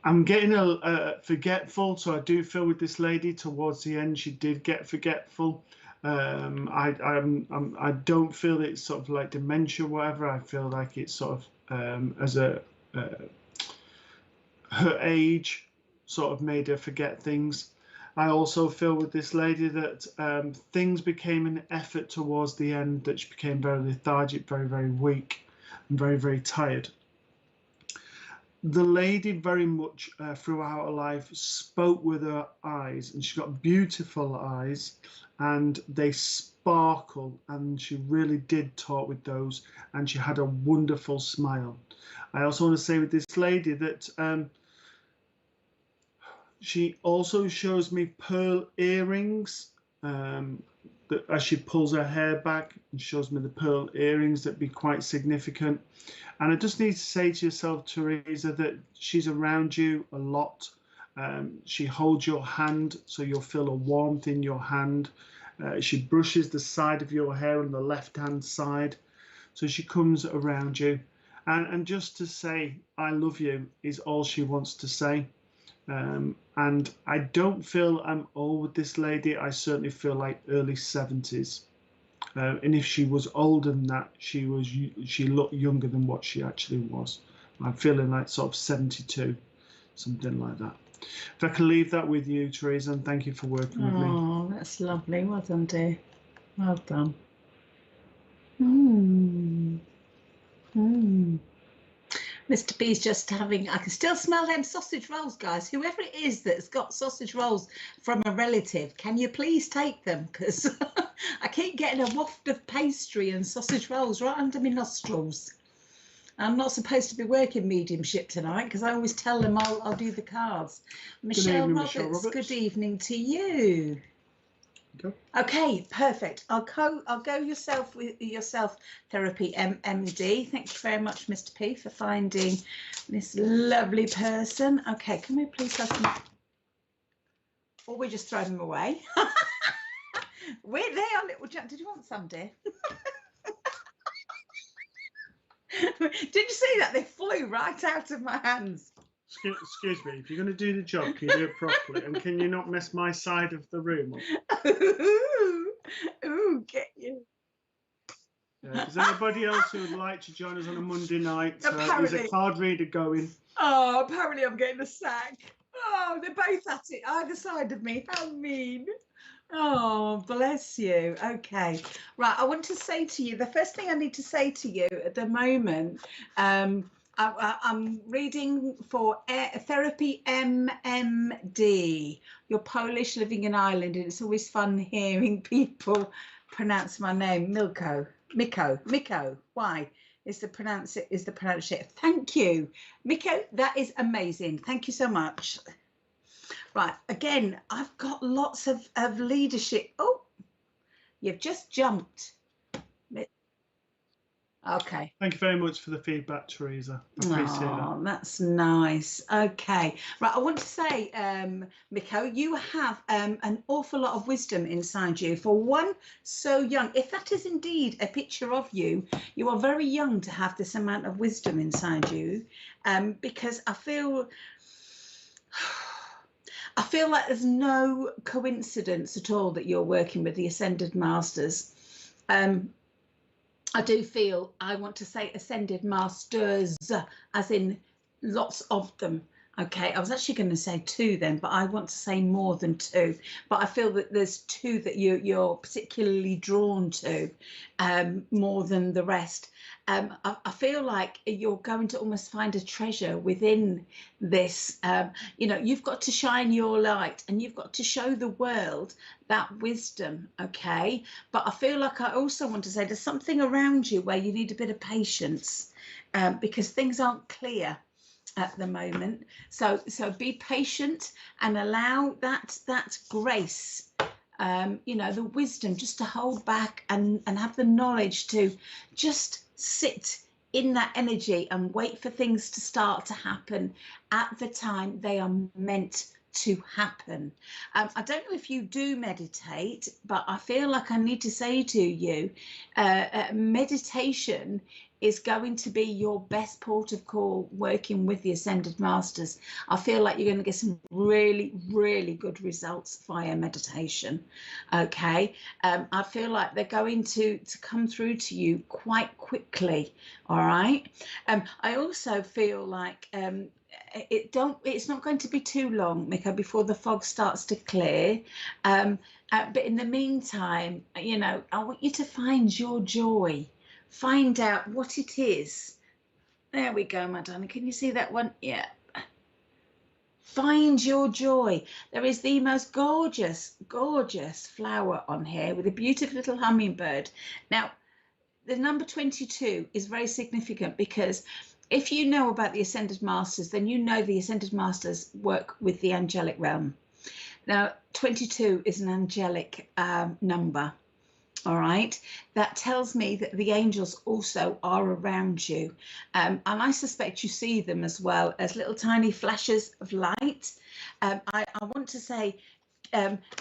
I'm getting a forgetful, so I do feel with this lady towards the end she did get forgetful. I don't feel it's sort of like dementia, or whatever. I feel like it's sort of as a her age sort of made her forget things. I also feel with this lady that things became an effort towards the end, that she became very lethargic, very, very weak, and very, very tired. The lady very much throughout her life spoke with her eyes, and she got beautiful eyes, and they sparkle, and she really did talk with those, and she had a wonderful smile. I also want to say with this lady that she also shows me pearl earrings, that as she pulls her hair back, and shows me the pearl earrings that be quite significant. And I just need to say to yourself, Teresa, that she's around you a lot. She holds your hand, so you'll feel a warmth in your hand. She brushes the side of your hair on the left-hand side. So she comes around you. And just to say, I love you, is all she wants to say. And I don't feel I'm old with this lady. I certainly feel like early 70s. And if she was older than that, she looked younger than what she actually was. I'm feeling like sort of 72, something like that. If I can leave that with you, Teresa, and thank you for working with me. Oh, that's lovely. Well done, dear. Well done. Mr. B's just having, I can still smell them sausage rolls, guys. Whoever it is that's got sausage rolls from a relative, can you please take them? Because I keep getting a waft of pastry and sausage rolls right under my nostrils. I'm not supposed to be working mediumship tonight because I always tell them I'll do the cards. Michelle Roberts, good evening to you. Okay, perfect. I'll go yourself with yourself therapy MD. Thank you very much, Mr. P, for finding this lovely person. Okay, can we please have some, or we just throw them away? Where they are, little Jack. Did you want some, dear? Did you see that? They flew right out of my hands. Excuse me, if you're going to do the job, can you do it properly? And can you not mess my side of the room up? Ooh, get you. Is anybody else who would like to join us on a Monday night? There's a card reader going. Oh, apparently I'm getting a sack. Oh, they're both at it, either side of me. How mean. Oh, bless you. Okay. Right, I want to say to you, the first thing I need to say to you at the moment, I'm reading for Therapy MMD. You're Polish, living in Ireland, and it's always fun hearing people pronounce my name. Miko. Why is the pronunciation? Thank you, Miko. That is amazing. Thank you so much. Right, again, I've got lots of leadership. Oh, you've just jumped. Okay. Thank you very much for the feedback, Teresa. I appreciate that. That's nice. Okay. Right, I want to say, Miko, you have an awful lot of wisdom inside you. For one so young, if that is indeed a picture of you, you are very young to have this amount of wisdom inside you, because I feel like there's no coincidence at all that you're working with the Ascended Masters. I do feel, I want to say Ascended Masters, as in lots of them. Okay, I was actually going to say two then, but I want to say more than two. But I feel that there's two that you're particularly drawn to, more than the rest. I feel like you're going to almost find a treasure within this. You've got to shine your light and you've got to show the world that wisdom, okay? But I feel like I also want to say there's something around you where you need a bit of patience, because things aren't clear at the moment. So be patient and allow that grace, the wisdom just to hold back and have the knowledge to just sit in that energy and wait for things to start to happen at the time they are meant to happen. I don't know if you do meditate, but I feel like I need to say to you, meditation is going to be your best port of call working with the Ascended Masters. I feel like you're going to get some really, really good results via meditation. Okay. I feel like they're going to come through to you quite quickly. All right. I also feel like it's not going to be too long, Miko, before the fog starts to clear. But in the meantime, I want you to find your joy. Find out what it is. There we go, my darling. Can you see that one? Yeah. Find your joy. There is the most gorgeous, gorgeous flower on here with a beautiful little hummingbird. Now, the number 22 is very significant because if you know about the Ascended Masters, then you know the Ascended Masters work with the angelic realm. Now, 22 is an angelic number. All right, that tells me that the angels also are around you. And I suspect you see them as well as little tiny flashes of light. I want to say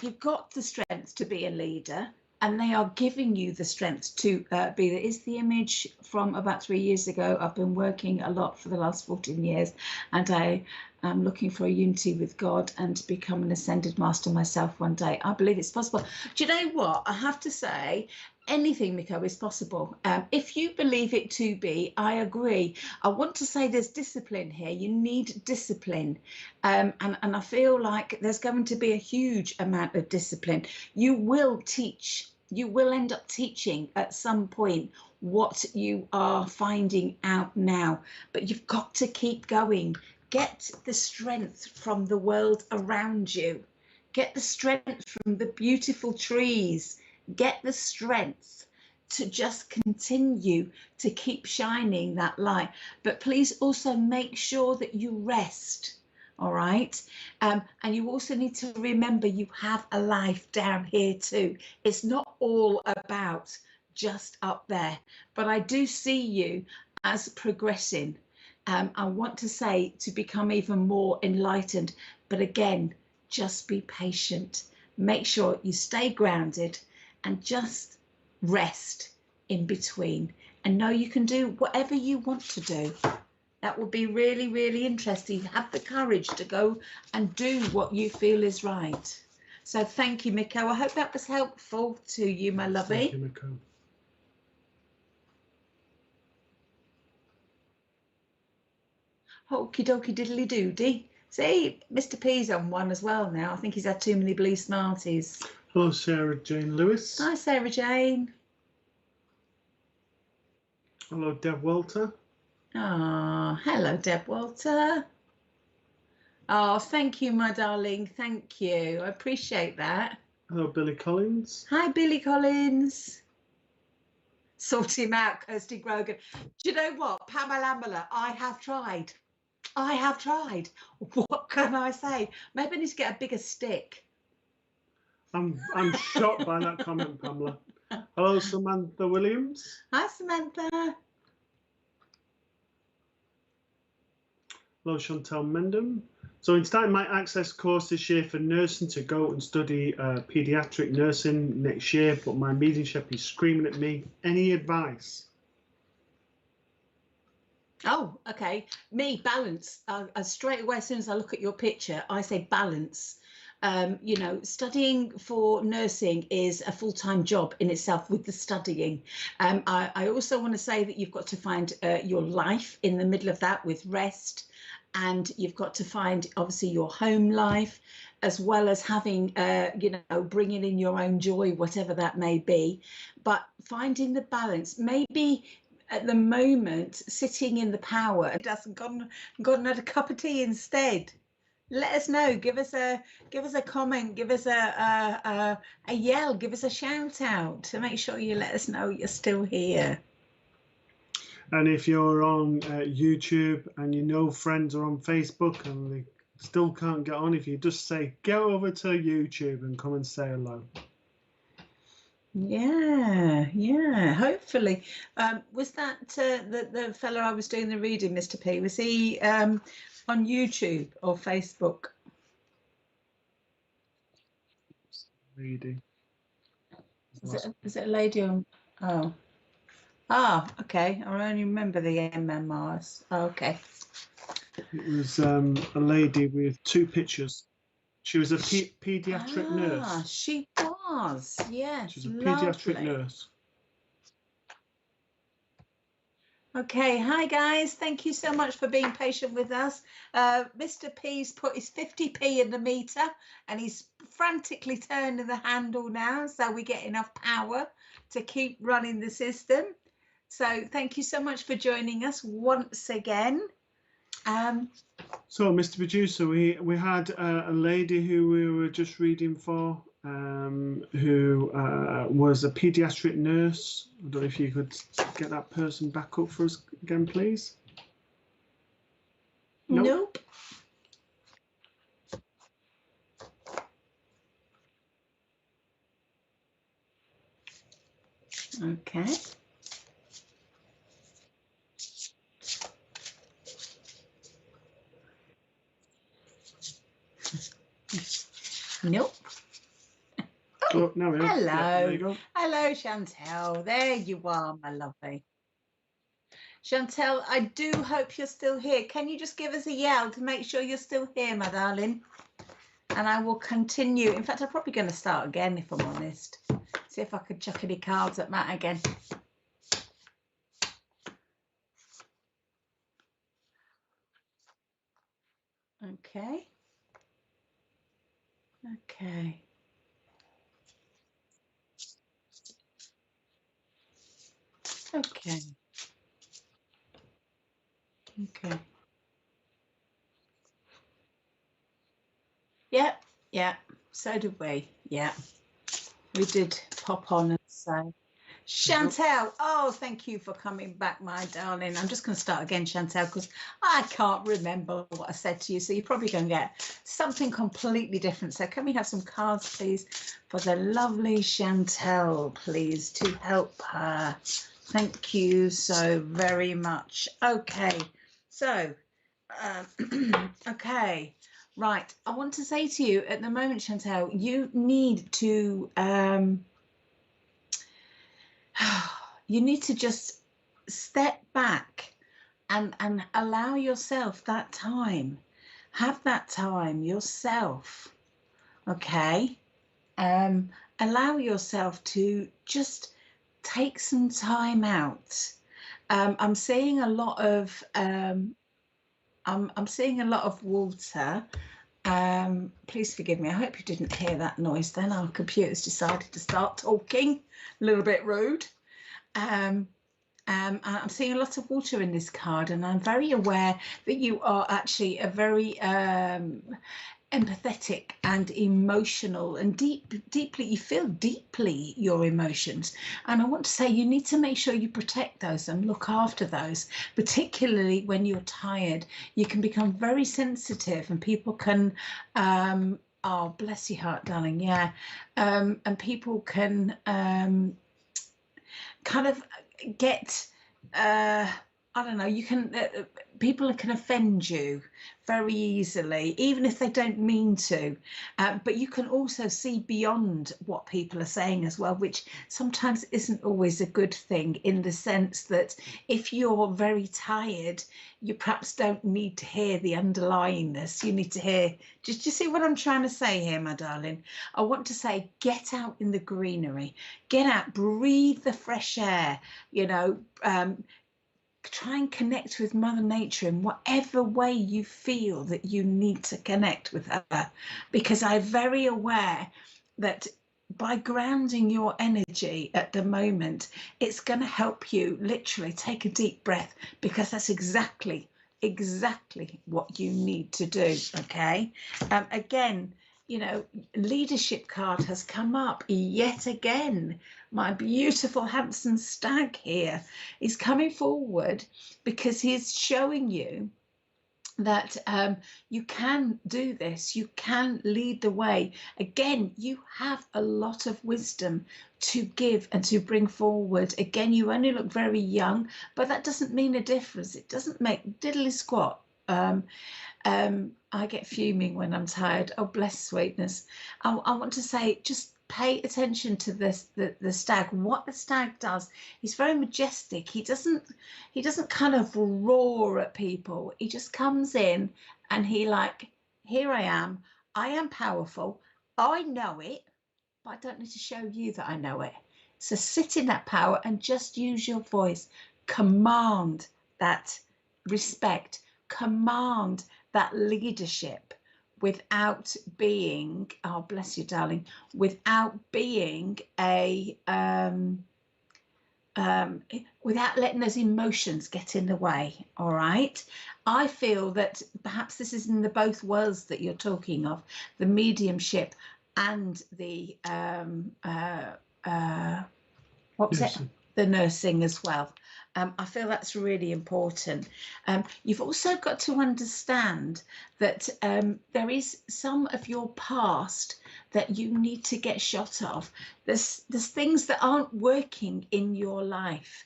you've got the strength to be a leader. and they are giving you the strength to be there. Is the image from about 3 years ago. I've been working a lot for the last 14 years, and I am looking for a unity with God and to become an ascended master myself one day. I believe it's possible. Do you know what? I have to say, anything, Miko, is possible. If you believe it to be, I agree. I want to say there's discipline here. You need discipline. And I feel like there's going to be a huge amount of discipline. You will teach. You will end up teaching at some point what you are finding out now. But you've got to keep going. Get the strength from the world around you. Get the strength from the beautiful trees. Get the strength to just continue to keep shining that light. But please also make sure that you rest. All right. And you also need to remember you have a life down here too. It's not all about just up there, but I do see you as progressing. I want to say to become even more enlightened, but again, just be patient. Make sure you stay grounded and just rest in between, and know you can do whatever you want to do. That would be really, really interesting. Have the courage to go and do what you feel is right. So thank you, Miko. I hope that was helpful to you, my lovey. Thank you, Miko. Okie dokie diddly doody. See, Mr. P's on one as well now. I think he's had too many blue Smarties. Hello, Sarah Jane Lewis. Hi, Sarah Jane. Hello, Deb Walter. Oh, hello, Deb Walter. Oh, thank you, my darling. Thank you. I appreciate that. Hello, Billy Collins. Hi, Billy Collins. Sort him out, Kirsty Grogan. Do you know what, Pamela? I have tried. I have tried. What can I say? Maybe I need to get a bigger stick. I'm shocked by that comment, Pamela. Hello, Samantha Williams. Hi, Samantha. Hello, Chantel Mendham. So I'm starting my access course this year for nursing to go and study paediatric nursing next year, but my mediumship is screaming at me. Any advice? Oh, okay. Me, balance. Straight away, as soon as I look at your picture, I say balance. You know, studying for nursing is a full-time job in itself with the studying. I also want to say that you've got to find your life in the middle of that with rest. And you've got to find, obviously, your home life, as well as having, you know, bringing in your own joy, whatever that may be. But finding the balance, maybe at the moment, sitting in the power, it hasn't gone and had a cup of tea instead. Let us know. Give us a comment. Give us a yell. Give us a shout out to make sure you let us know you're still here. And if you're on YouTube and you know friends are on Facebook and they still can't get on, if you just say, go over to YouTube and come and say hello. Yeah, hopefully. Was that the fellow I was doing the reading, Mr. P? Was he on YouTube or Facebook? Reading. Is it a lady on? Oh. Ah, okay. I only remember the MMRs. Oh, okay. It was a lady with 2 pictures. She was a paediatric nurse. She was. Yes. She was a paediatric lovely. nurse. Okay, hi guys. Thank you so much for being patient with us. Mr. P's put his 50p in the meter and he's frantically turning the handle now so we get enough power to keep running the system. So thank you so much for joining us once again. So, Mr. Producer, we had a lady who we were just reading for, who was a paediatric nurse. I don't know if you could get that person back up for us again, please. Nope. Okay. Nope. Oh, no, we are. Hello. Yeah, there you go. Hello, Chantel. There you are, my lovely. Chantel, I do hope you're still here. Can you just give us a yell to make sure you're still here, my darling? And I will continue. In fact, I'm probably going to start again, if I'm honest. See if I could chuck any cards at Matt again. Okay. Okay. Okay. Okay. Yeah. Yeah. So did we. Yeah. We did pop on and say. Chantel, oh, thank you for coming back, my darling. I'm just going to start again, Chantel, because I can't remember what I said to you. So you're probably going to get something completely different. So can we have some cards, please, for the lovely Chantel, please, to help her? Thank you so very much. Okay, so, okay, right. I want to say to you at the moment, Chantel, you need to... you need to just step back and allow yourself that time. Have that time yourself, okay? Allow yourself to just take some time out. I'm seeing a lot of I'm seeing a lot of water. Please forgive me. I hope you didn't hear that noise then. Our computer's decided to start talking. A little bit rude. I'm seeing a lot of water in this card, and I'm very aware that you are actually a very empathetic and emotional and deeply, you feel deeply your emotions. And I want to say you need to make sure you protect those and look after those, particularly when you're tired. You can become very sensitive and people can, oh, bless your heart, darling, yeah. And people can kind of get, I don't know, you can, people can offend you very easily, even if they don't mean to. But you can also see beyond what people are saying as well, which sometimes isn't always a good thing, in the sense that if you're very tired, you perhaps don't need to hear the underlyingness. You need to hear, just you see what I'm trying to say here, my darling? I want to say, get out in the greenery, get out, breathe the fresh air, you know, try and connect with Mother Nature in whatever way you feel that you need to connect with her, because I'm very aware that by grounding your energy at the moment, it's going to help you literally take a deep breath, because that's exactly what you need to do. Okay. Again, you know, leadership card has come up yet again. My beautiful handsome stag here is coming forward because he's showing you that you can do this, you can lead the way. Again, you have a lot of wisdom to give and to bring forward. Again, you only look very young, but that doesn't mean a difference. It doesn't make diddly squat. I get fuming when I'm tired. Oh, bless sweetness. I want to say, just pay attention to this, the stag. What the stag does, he's very majestic. He doesn't kind of roar at people. He just comes in and he like, here I am powerful, I know it, but I don't need to show you that I know it. So sit in that power and just use your voice. Command that respect, command that leadership, without being, oh bless you, darling, without being a without letting those emotions get in the way. All right, I feel that perhaps this is in the both worlds that you're talking of, the mediumship and the what was it, the nursing as well. I feel that's really important. You've also got to understand that there is some of your past that you need to get shot of. There's things that aren't working in your life.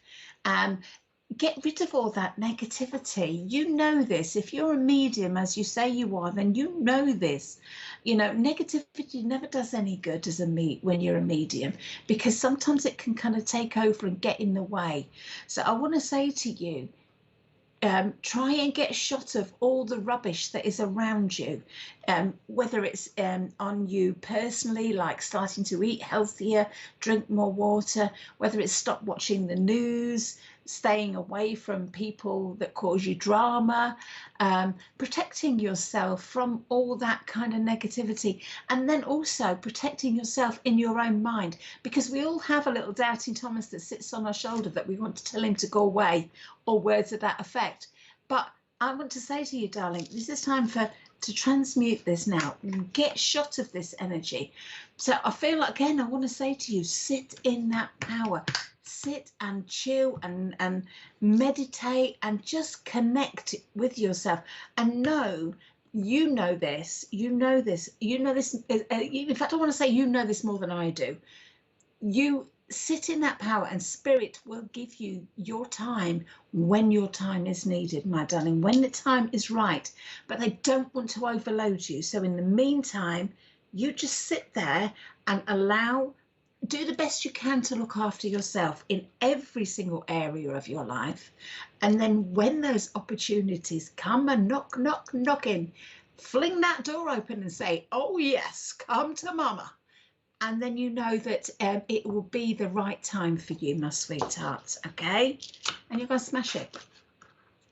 Get rid of all that negativity. You know this. If you're a medium, as you say you are, then you know this. you know, negativity never does any good as when you're a medium, because sometimes it can kind of take over and get in the way. So I want to say to you, try and get a shot of all the rubbish that is around you, whether it's on you personally, like starting to eat healthier, drink more water, whether it's stop watching the news, staying away from people that cause you drama, protecting yourself from all that kind of negativity, and then also protecting yourself in your own mind, because we all have a little doubting Thomas that sits on our shoulder that we want to tell him to go away, or words of that effect. But I want to say to you, darling, this is time to transmute this now. Get shot of this energy. So I feel like, again, I want to say to you, sit in that power. Sit and chill and meditate and just connect with yourself and know you know this. In fact, I want to say you know this more than I do. You sit in that power, and spirit will give you your time when your time is needed, my darling, when the time is right. But they don't want to overload you. So in the meantime, you just sit there and do the best you can to look after yourself in every single area of your life. And then when those opportunities come and knocking, fling that door open and say, oh yes, come to mama. And then you know that it will be the right time for you, my sweetheart, okay? And you're going to smash it.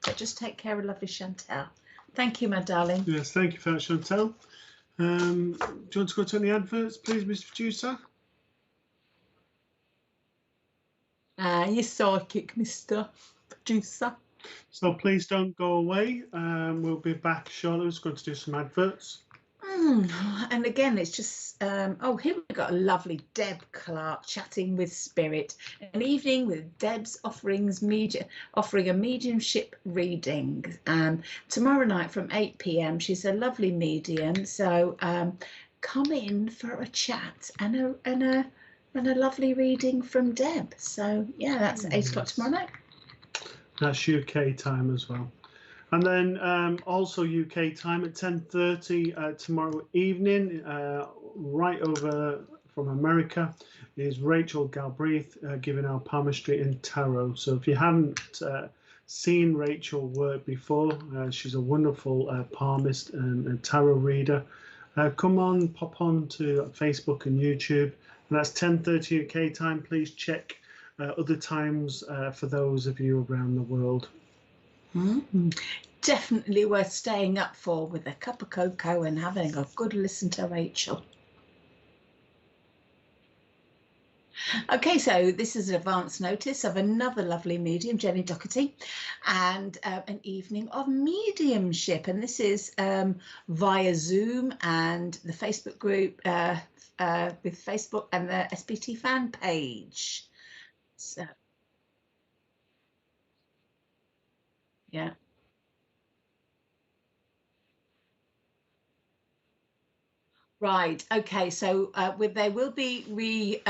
But just take care of lovely Chantel. Thank you, my darling. Yes, thank you for that, Chantel. Do you want to go to any adverts, please, Mr. Producer? You're psychic, Mr. Producer. So please don't go away. We'll be back shortly. We're just going to do some adverts. And again, it's just, oh, here we've got a lovely Deb Clark chatting with spirit. An evening with Deb's offering a mediumship reading. Tomorrow night from 8 p.m. She's a lovely medium. So come in for a chat and a lovely reading from Deb. So yeah, that's 8 o'clock tomorrow night. That's UK time as well. And then also UK time at 10:30 tomorrow evening, right over from America, is Rachel Galbraith giving our palmistry and tarot. So if you haven't seen Rachel work before, she's a wonderful palmist and tarot reader. Come on, pop on to Facebook and YouTube. And that's 10:30 UK time. Please check other times for those of you around the world. Definitely worth staying up for with a cup of cocoa and having a good listen to Rachel. Okay, so this is an advance notice of another lovely medium, Jenny Dockerty, and an evening of mediumship. And this is via Zoom and the Facebook group with Facebook and the SPT fan page. So, yeah. Right. Okay. So there will be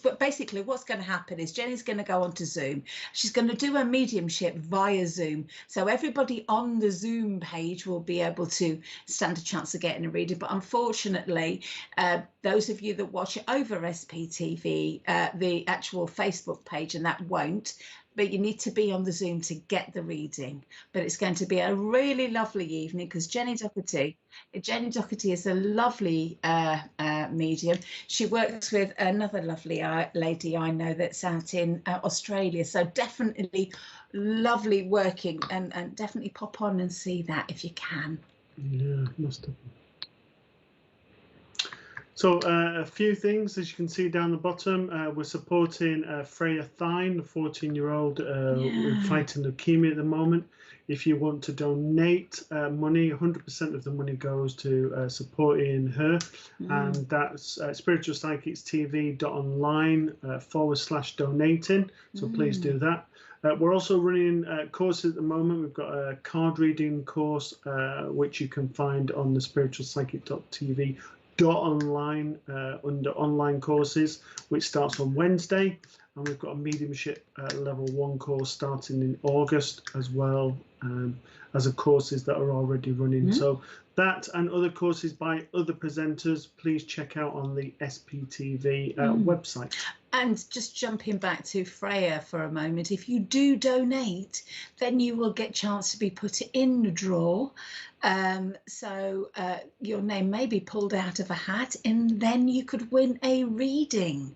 but basically what's going to happen is Jenny's going to go onto Zoom. She's going to do a mediumship via Zoom. So everybody on the Zoom page will be able to stand a chance of getting a reading. But unfortunately, those of you that watch it over SPTV, the actual Facebook page, and that won't. But you need to be on the Zoom to get the reading. But it's going to be a really lovely evening because Jenny Dockerty is a lovely medium. She works with another lovely lady I know that's out in Australia. So definitely lovely working, and definitely pop on and see that if you can. Yeah, must have. So a few things, as you can see down the bottom, we're supporting Freya Thine, the 14-year-old fighting leukemia at the moment. If you want to donate money, 100% of the money goes to supporting her, and that's spiritualpsychicstv.online/donating. So please do that. We're also running courses at the moment. We've got a card reading course, which you can find on the spiritualpsychic.tv .online under online courses, which starts on Wednesday. And we've got a mediumship level 1 course starting in August, as well as the courses that are already running. So that and other courses by other presenters, please check out on the SPTV website. And just jumping back to Freya for a moment, if you do donate, then you will get a chance to be put in the draw. So your name may be pulled out of a hat, and then you could win a reading.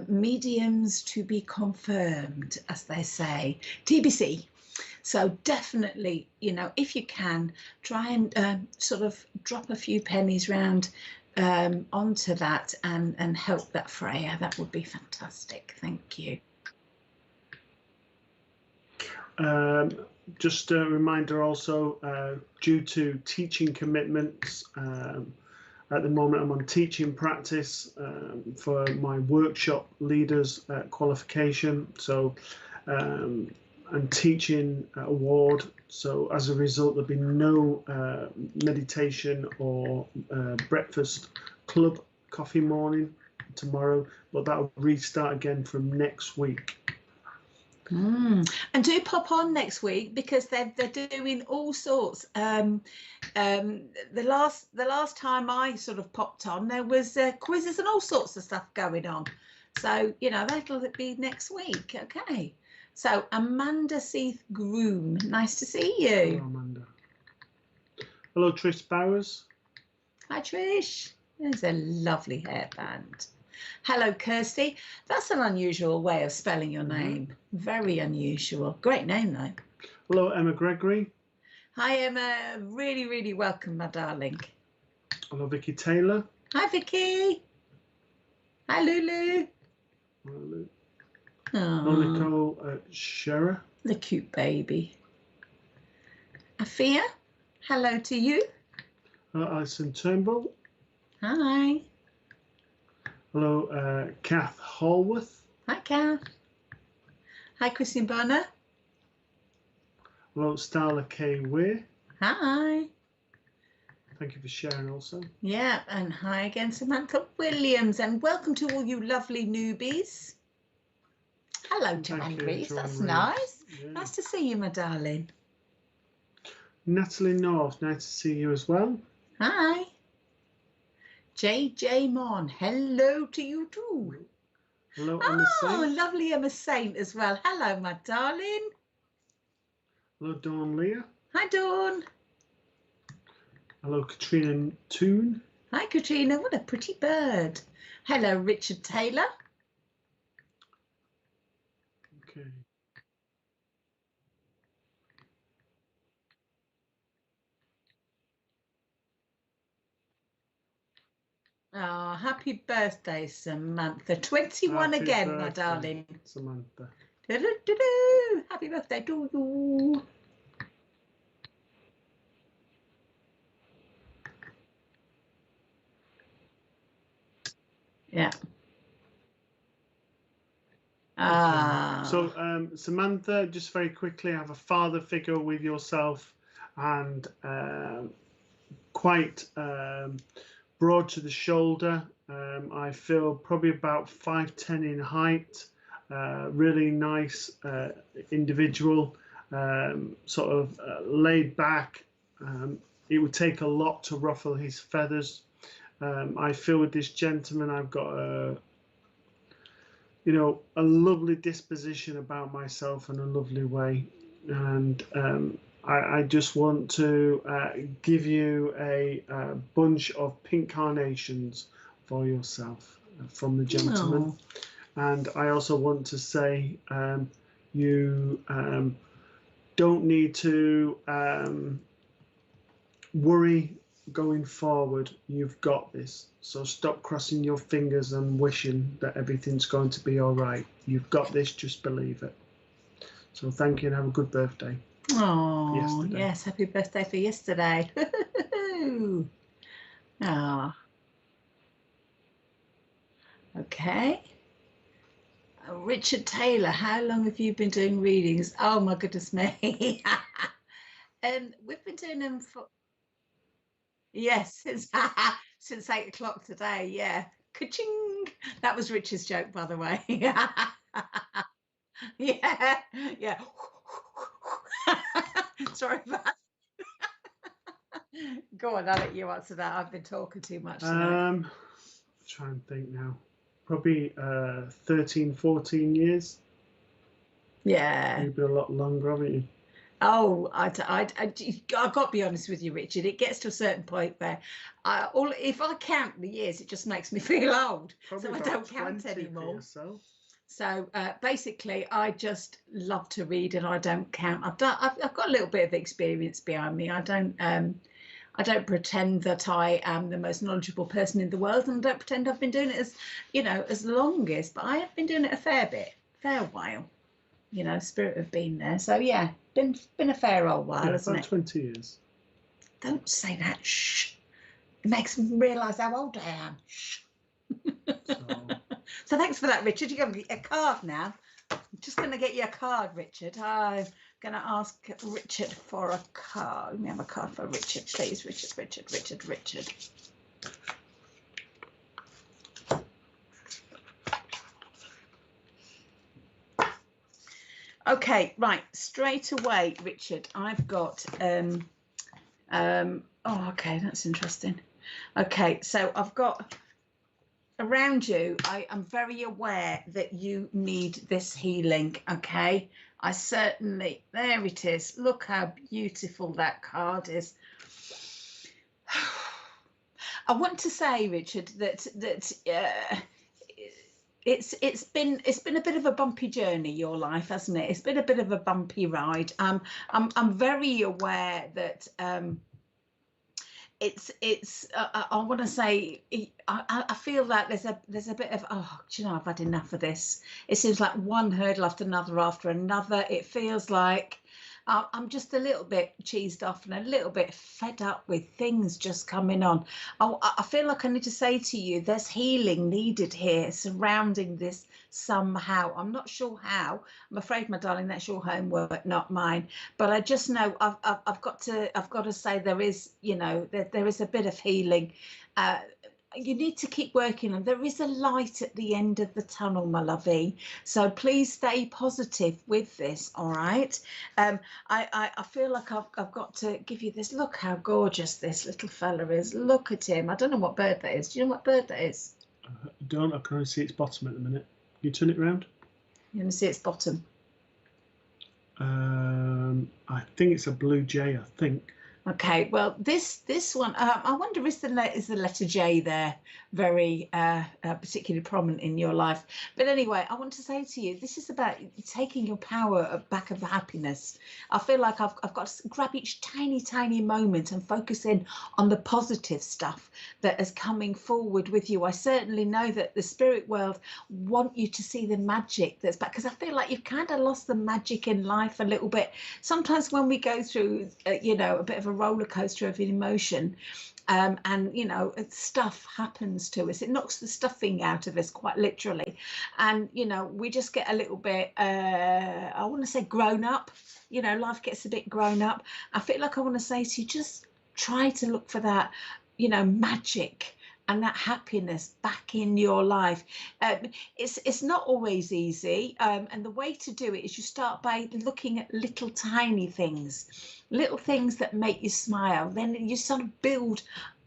Mediums to be confirmed, as they say, TBC. So definitely, you know, if you can, try and sort of drop a few pennies round onto that and help that Freya. That would be fantastic. Thank you. Just a reminder also, due to teaching commitments, at the moment I'm on teaching practice for my workshop leaders qualification. So and teaching award. So as a result, there'll be no meditation or breakfast club coffee morning tomorrow, but that'll restart again from next week. And do pop on next week, because they're doing all sorts. The last time I sort of popped on, there was quizzes and all sorts of stuff going on. So, you know, that'll be next week. Okay. So Amanda Seath Groom, nice to see you. Hello, Amanda. Hello, Trish Bowers. Hi, Trish. There's a lovely hairband. Hello, Kirsty. That's an unusual way of spelling your name. Very unusual. Great name, though. Hello, Emma Gregory. Hi, Emma. Really, really welcome, my darling. Hello, Vicky Taylor. Hi, Vicky. Hi, Lulu. Hello, Oh, Nicole Sharon. the cute baby. Afia, hello to you. Alison Turnbull. Hi. Hello, Kath Hallworth. Hi, Kath. Hi, Christine Bonner. Hello, Starla K. Weir. Hi. Thank you for sharing also. Yeah, and hi again, Samantha Williams, and welcome to all you lovely newbies. Hello, Joanne Rees. That's nice. Yeah. Nice to see you, my darling. Natalie North, nice to see you as well. Hi. JJ Mon, hello to you too. Hello, Emma Saint. Oh, lovely Emma Saint as well. Hello, my darling. Hello, Dawn Leah. Hi, Dawn. Hello, Katrina Toon. Hi, Katrina. What a pretty bird. Hello, Richard Taylor. Okay. Oh, happy birthday, Samantha. 21 happy again, birthday, my darling. Samantha. Do-do-do-do. Happy birthday to you. Yeah. Ah. So, Samantha, just very quickly, have a father figure with yourself, and quite broad to the shoulder. I feel probably about 5'10" in height. Really nice individual, sort of laid back. It would take a lot to ruffle his feathers. I feel with this gentleman, I've got a lovely disposition about myself in a lovely way. And I just want to give you a bunch of pink carnations for yourself from the gentleman. Oh. And I also want to say you don't need to worry going forward. You've got this. So stop crossing your fingers and wishing that everything's going to be all right. You've got this. Just believe it. So thank you and have a good birthday. Oh, yes. Happy birthday for yesterday. Ah. Okay. Richard Taylor, how long have you been doing readings? Oh my goodness me. We've been doing them for, yes, since 8 o'clock today. Yeah. Ka-ching. That was Richard's joke, by the way. Yeah. Yeah. Yeah. Sorry about that. Go on, I'll let you answer that. I've been talking too much tonight. Try and think now. Probably 13, 14 years. Yeah. Maybe a lot longer, haven't you? Oh, I've got to be honest with you, Richard. It gets to a certain point where if I count the years, it just makes me feel old. Probably so I don't count anymore. So basically, I just love to read, and I don't count. I've got a little bit of experience behind me. I don't pretend that I am the most knowledgeable person in the world, and I don't pretend I've been doing it as longest. But I have been doing it a fair while. Spirit of being there. So yeah, been a fair old while, hasn't it? 20 years. Don't say that. Shh. It makes me realise how old I am. Shh. So thanks for that, Richard. You're going to get a card now. I'm just going to get you a card, Richard. I'm going to ask Richard for a card. Let me have a card for Richard, please. Richard. Okay, right, straight away, Richard, I've got okay, that's interesting. Okay, so I've got around you, I am very aware that you need this healing. Okay, I certainly, there it is. Look how beautiful that card is. I want to say, Richard, that it's been a bit of a bumpy journey, your life, hasn't it? It's been a bit of a bumpy ride. I'm very aware that I want to say I feel like there's a bit of, do you know, I've had enough of this. It seems like one hurdle after another. It feels like I'm just a little bit cheesed off and a little bit fed up with things just coming on. I feel like I need to say to you, there's healing needed here surrounding this somehow. I'm not sure how. I'm afraid, my darling, that's your homework, not mine. But I just know I've got to say there is, there is a bit of healing. You need to keep working, and there is a light at the end of the tunnel, my lovey. So please stay positive with this. All right. I feel like I've got to give you this. Look how gorgeous this little fella is. Look at him. I don't know what bird that is. Do you know what bird that is? I don't. I can only see its bottom at the minute. Can you turn it around? You want to see its bottom? I think it's a blue jay. I think. Okay, well, this one, I wonder, is the letter J there very particularly prominent in your life? But anyway, I want to say to you, this is about taking your power back of happiness. I feel like I've got to grab each tiny moment and focus in on the positive stuff that is coming forward with you. I certainly know that the spirit world want you to see the magic that's back, because I feel like you've kind of lost the magic in life a little bit. Sometimes when we go through, a bit of a roller coaster of emotion, and stuff happens to us, it knocks the stuffing out of us, quite literally, and we just get a little bit I want to say grown up. Life gets a bit grown up. I feel like I want to say to you, just try to look for that magic and that happiness back in your life. It's not always easy, and the way to do it is you start by looking at little tiny things that make you smile. Then you sort of build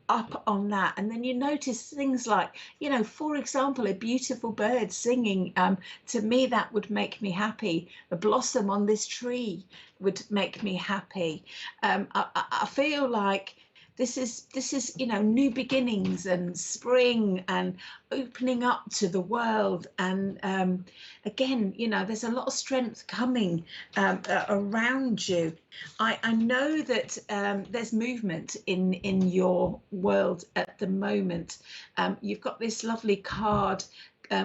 up on that, and then you notice things like, for example, a beautiful bird singing. To me, that would make me happy. A blossom on this tree would make me happy. I feel like this is new beginnings and spring and opening up to the world, and again, there's a lot of strength coming around you. I know that there's movement in your world at the moment. You've got this lovely card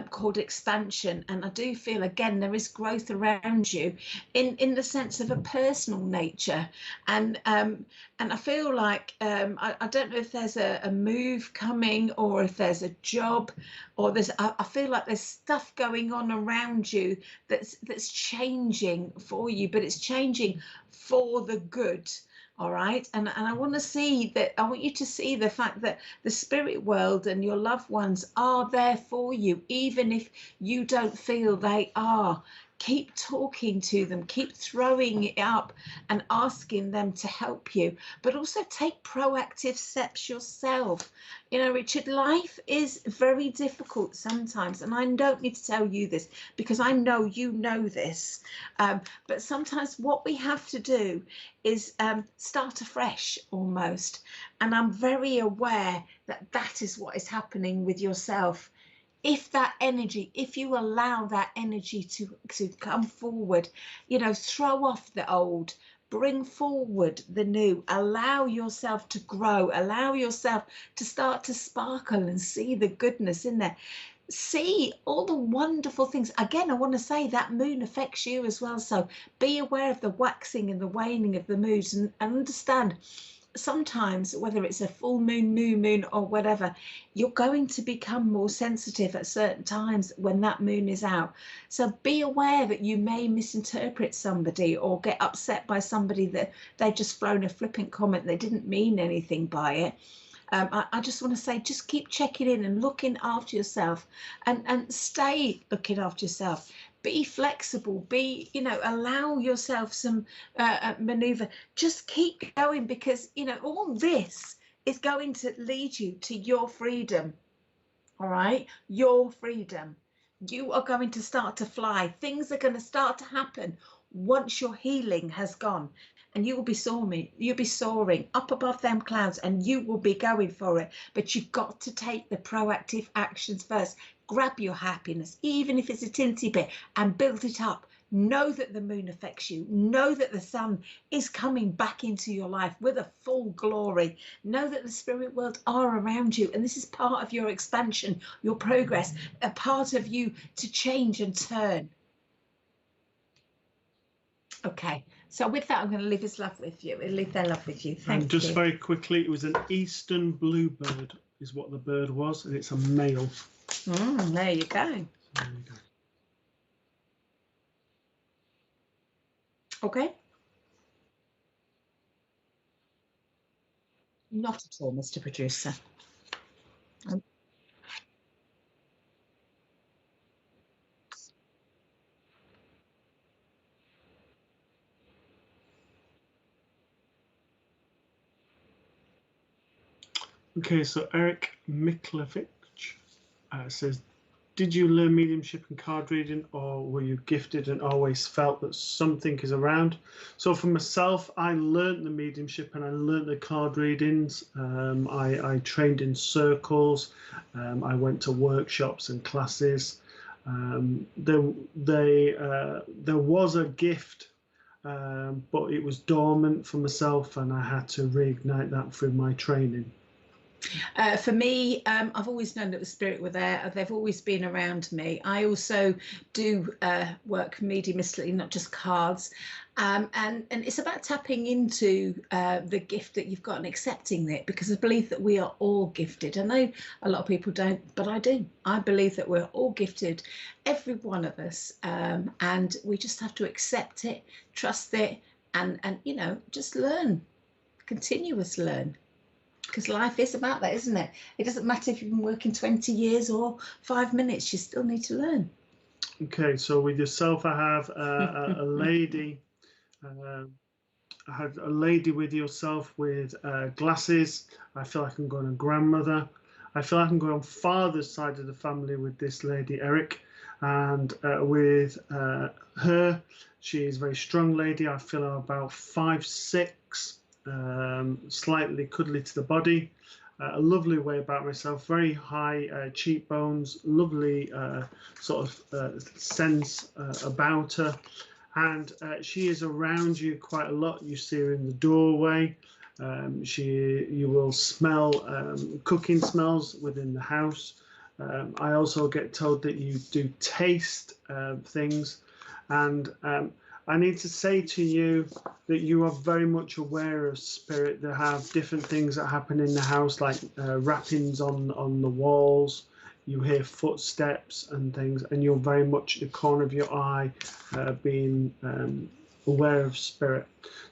called expansion, and I do feel again there is growth around you in the sense of a personal nature, and I feel like I don't know if there's a move coming, or if there's a job, or I feel like there's stuff going on around you that's changing for you, but it's changing for the good. All right. And I want to see that. I want you to see the fact that the spirit world and your loved ones are there for you, even if you don't feel they are. Keep talking to them, keep throwing it up and asking them to help you, but also take proactive steps yourself. You know, Richard, life is very difficult sometimes, and I don't need to tell you this because I know you know this. But sometimes what we have to do is start afresh almost. And I'm very aware that that is what is happening with yourself. If that energy, if you allow that energy to come forward, you know, throw off the old, bring forward the new, allow yourself to grow, allow yourself to start to sparkle and see the goodness in there, see all the wonderful things. Again, I want to say that moon affects you as well, so be aware of the waxing and the waning of the moods, and understand sometimes, whether it's a full moon, new moon, or whatever, you're going to become more sensitive at certain times when that moon is out. So be aware that you may misinterpret somebody or get upset by somebody that they've just thrown a flippant comment. They didn't mean anything by it. I just want to say, just keep checking in and looking after yourself, and stay looking after yourself. Be flexible, be, you know, allow yourself some maneuver. Just keep going, because, you know, all this is going to lead you to your freedom. All right, your freedom. You are going to start to fly. Things are going to start to happen once your healing has gone, and you will be soaring. You'll be soaring up above them clouds, and you will be going for it. But you've got to take the proactive actions first. Grab your happiness, even if it's a teensy bit, and build it up. Know that the moon affects you. Know that the sun is coming back into your life with a full glory. Know that the spirit world are around you, and this is part of your expansion, your progress, a part of you to change and turn. Okay, so with that, I'm going to leave his love with you. I'll leave their love with you. Thank and you. just very quickly, it was an eastern bluebird is what the bird was, and it's a male. There you go. There you go. Okay. Not at all, Mr. Producer. Okay, so Eric Miklavich says, did you learn mediumship and card reading, or were you gifted and always felt that something is around? So for myself, I learned the mediumship and I learned the card readings. I trained in circles. I went to workshops and classes. There was a gift, but it was dormant for myself, and I had to reignite that through my training. For me, I've always known that the spirit were there. They've always been around me. I also do work mediumistically, not just cards. And it's about tapping into the gift that you've got and accepting it, because I believe that we are all gifted. I know a lot of people don't, but I do. I believe that we're all gifted, every one of us, and we just have to accept it, trust it, and you know, just learn, continuous learn. Because life is about that, isn't it? It doesn't matter if you've been working 20 years or 5 minutes, you still need to learn. Okay, so with yourself, I have a lady. I had a lady with yourself with glasses. I feel like I'm going on grandmother. I feel like I'm going on father's side of the family with this lady, Eric. And with her, she is a very strong lady. I feel her about 5'6". Slightly cuddly to the body, a lovely way about myself, very high cheekbones, lovely sort of sense about her, and she is around you quite a lot. You see her in the doorway. You will smell cooking smells within the house. I also get told that you do taste things, and I need to say to you that you are very much aware of spirit. That have different things that happen in the house, like wrappings on the walls. You hear footsteps and things, and you're very much the corner of your eye being aware of spirit.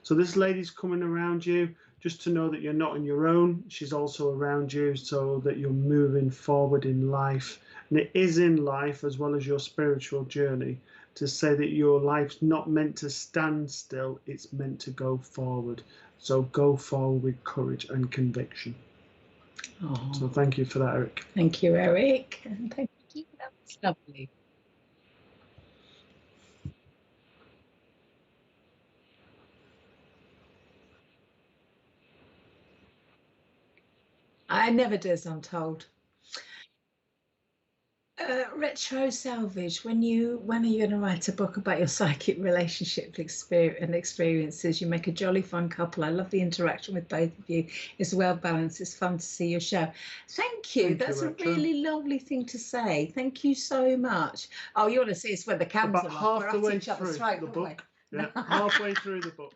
So this lady's coming around you just to know that you're not on your own. She's also around you so that you're moving forward in life. And it is in life as well as your spiritual journey to say that your life's not meant to stand still, it's meant to go forward. So go forward with courage and conviction. Oh. So thank you for that, Eric. Thank you, Eric. And thank you. That was lovely. I never do, as I'm told. Retro Salvage, when are you going to write a book about your psychic relationship experiences? You make a jolly fun couple. I love the interaction with both of you. It's well balanced. It's fun to see your show. Thank you. That's a really lovely thing to say. Thank you so much. Oh, you want to see us when the cameras about are half off. the way through the book. Yeah, halfway through the book.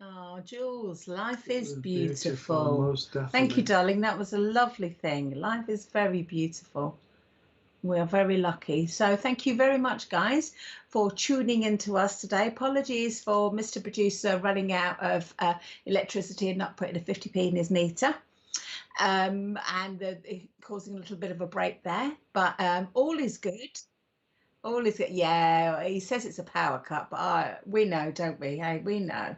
Oh, Jules, life is beautiful. Most definitely. Thank you, darling. That was a lovely thing. Life is very beautiful. We are very lucky. So thank you very much, guys, for tuning in to us today. Apologies for Mr. Producer running out of electricity and not putting a 50p in his meter. And causing a little bit of a break there. But all is good. All is good. Yeah, he says it's a power cut, but we know, don't we? Hey, we know.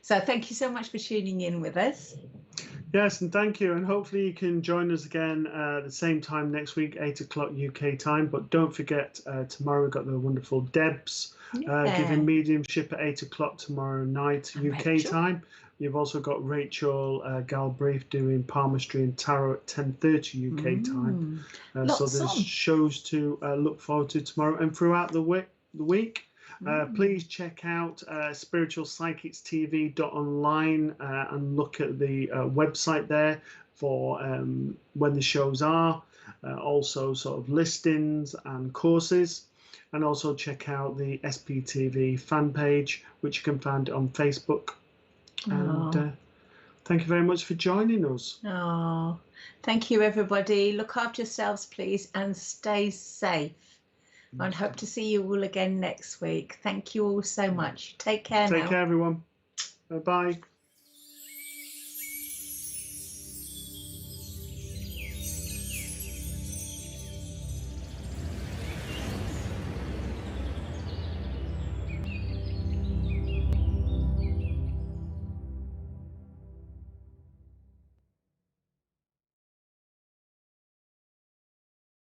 So thank you so much for tuning in with us. Yes, and thank you. And hopefully you can join us again at the same time next week, 8 o'clock UK time. But don't forget, tomorrow we've got the wonderful Debs giving mediumship at 8 o'clock tomorrow night UK time. You've also got Rachel Galbraith doing palmistry and tarot at 10:30 UK time. So there's shows to look forward to tomorrow and throughout the week. Please check out spiritualpsychicstv.online and look at the website there for when the shows are, also sort of listings and courses, and also check out the SPTV fan page, which you can find on Facebook. And thank you very much for joining us. Oh, thank you, everybody. Look after yourselves, please, and stay safe. And hope to see you all again next week. Thank you all so much. Take care now. Take care, everyone. Bye-bye.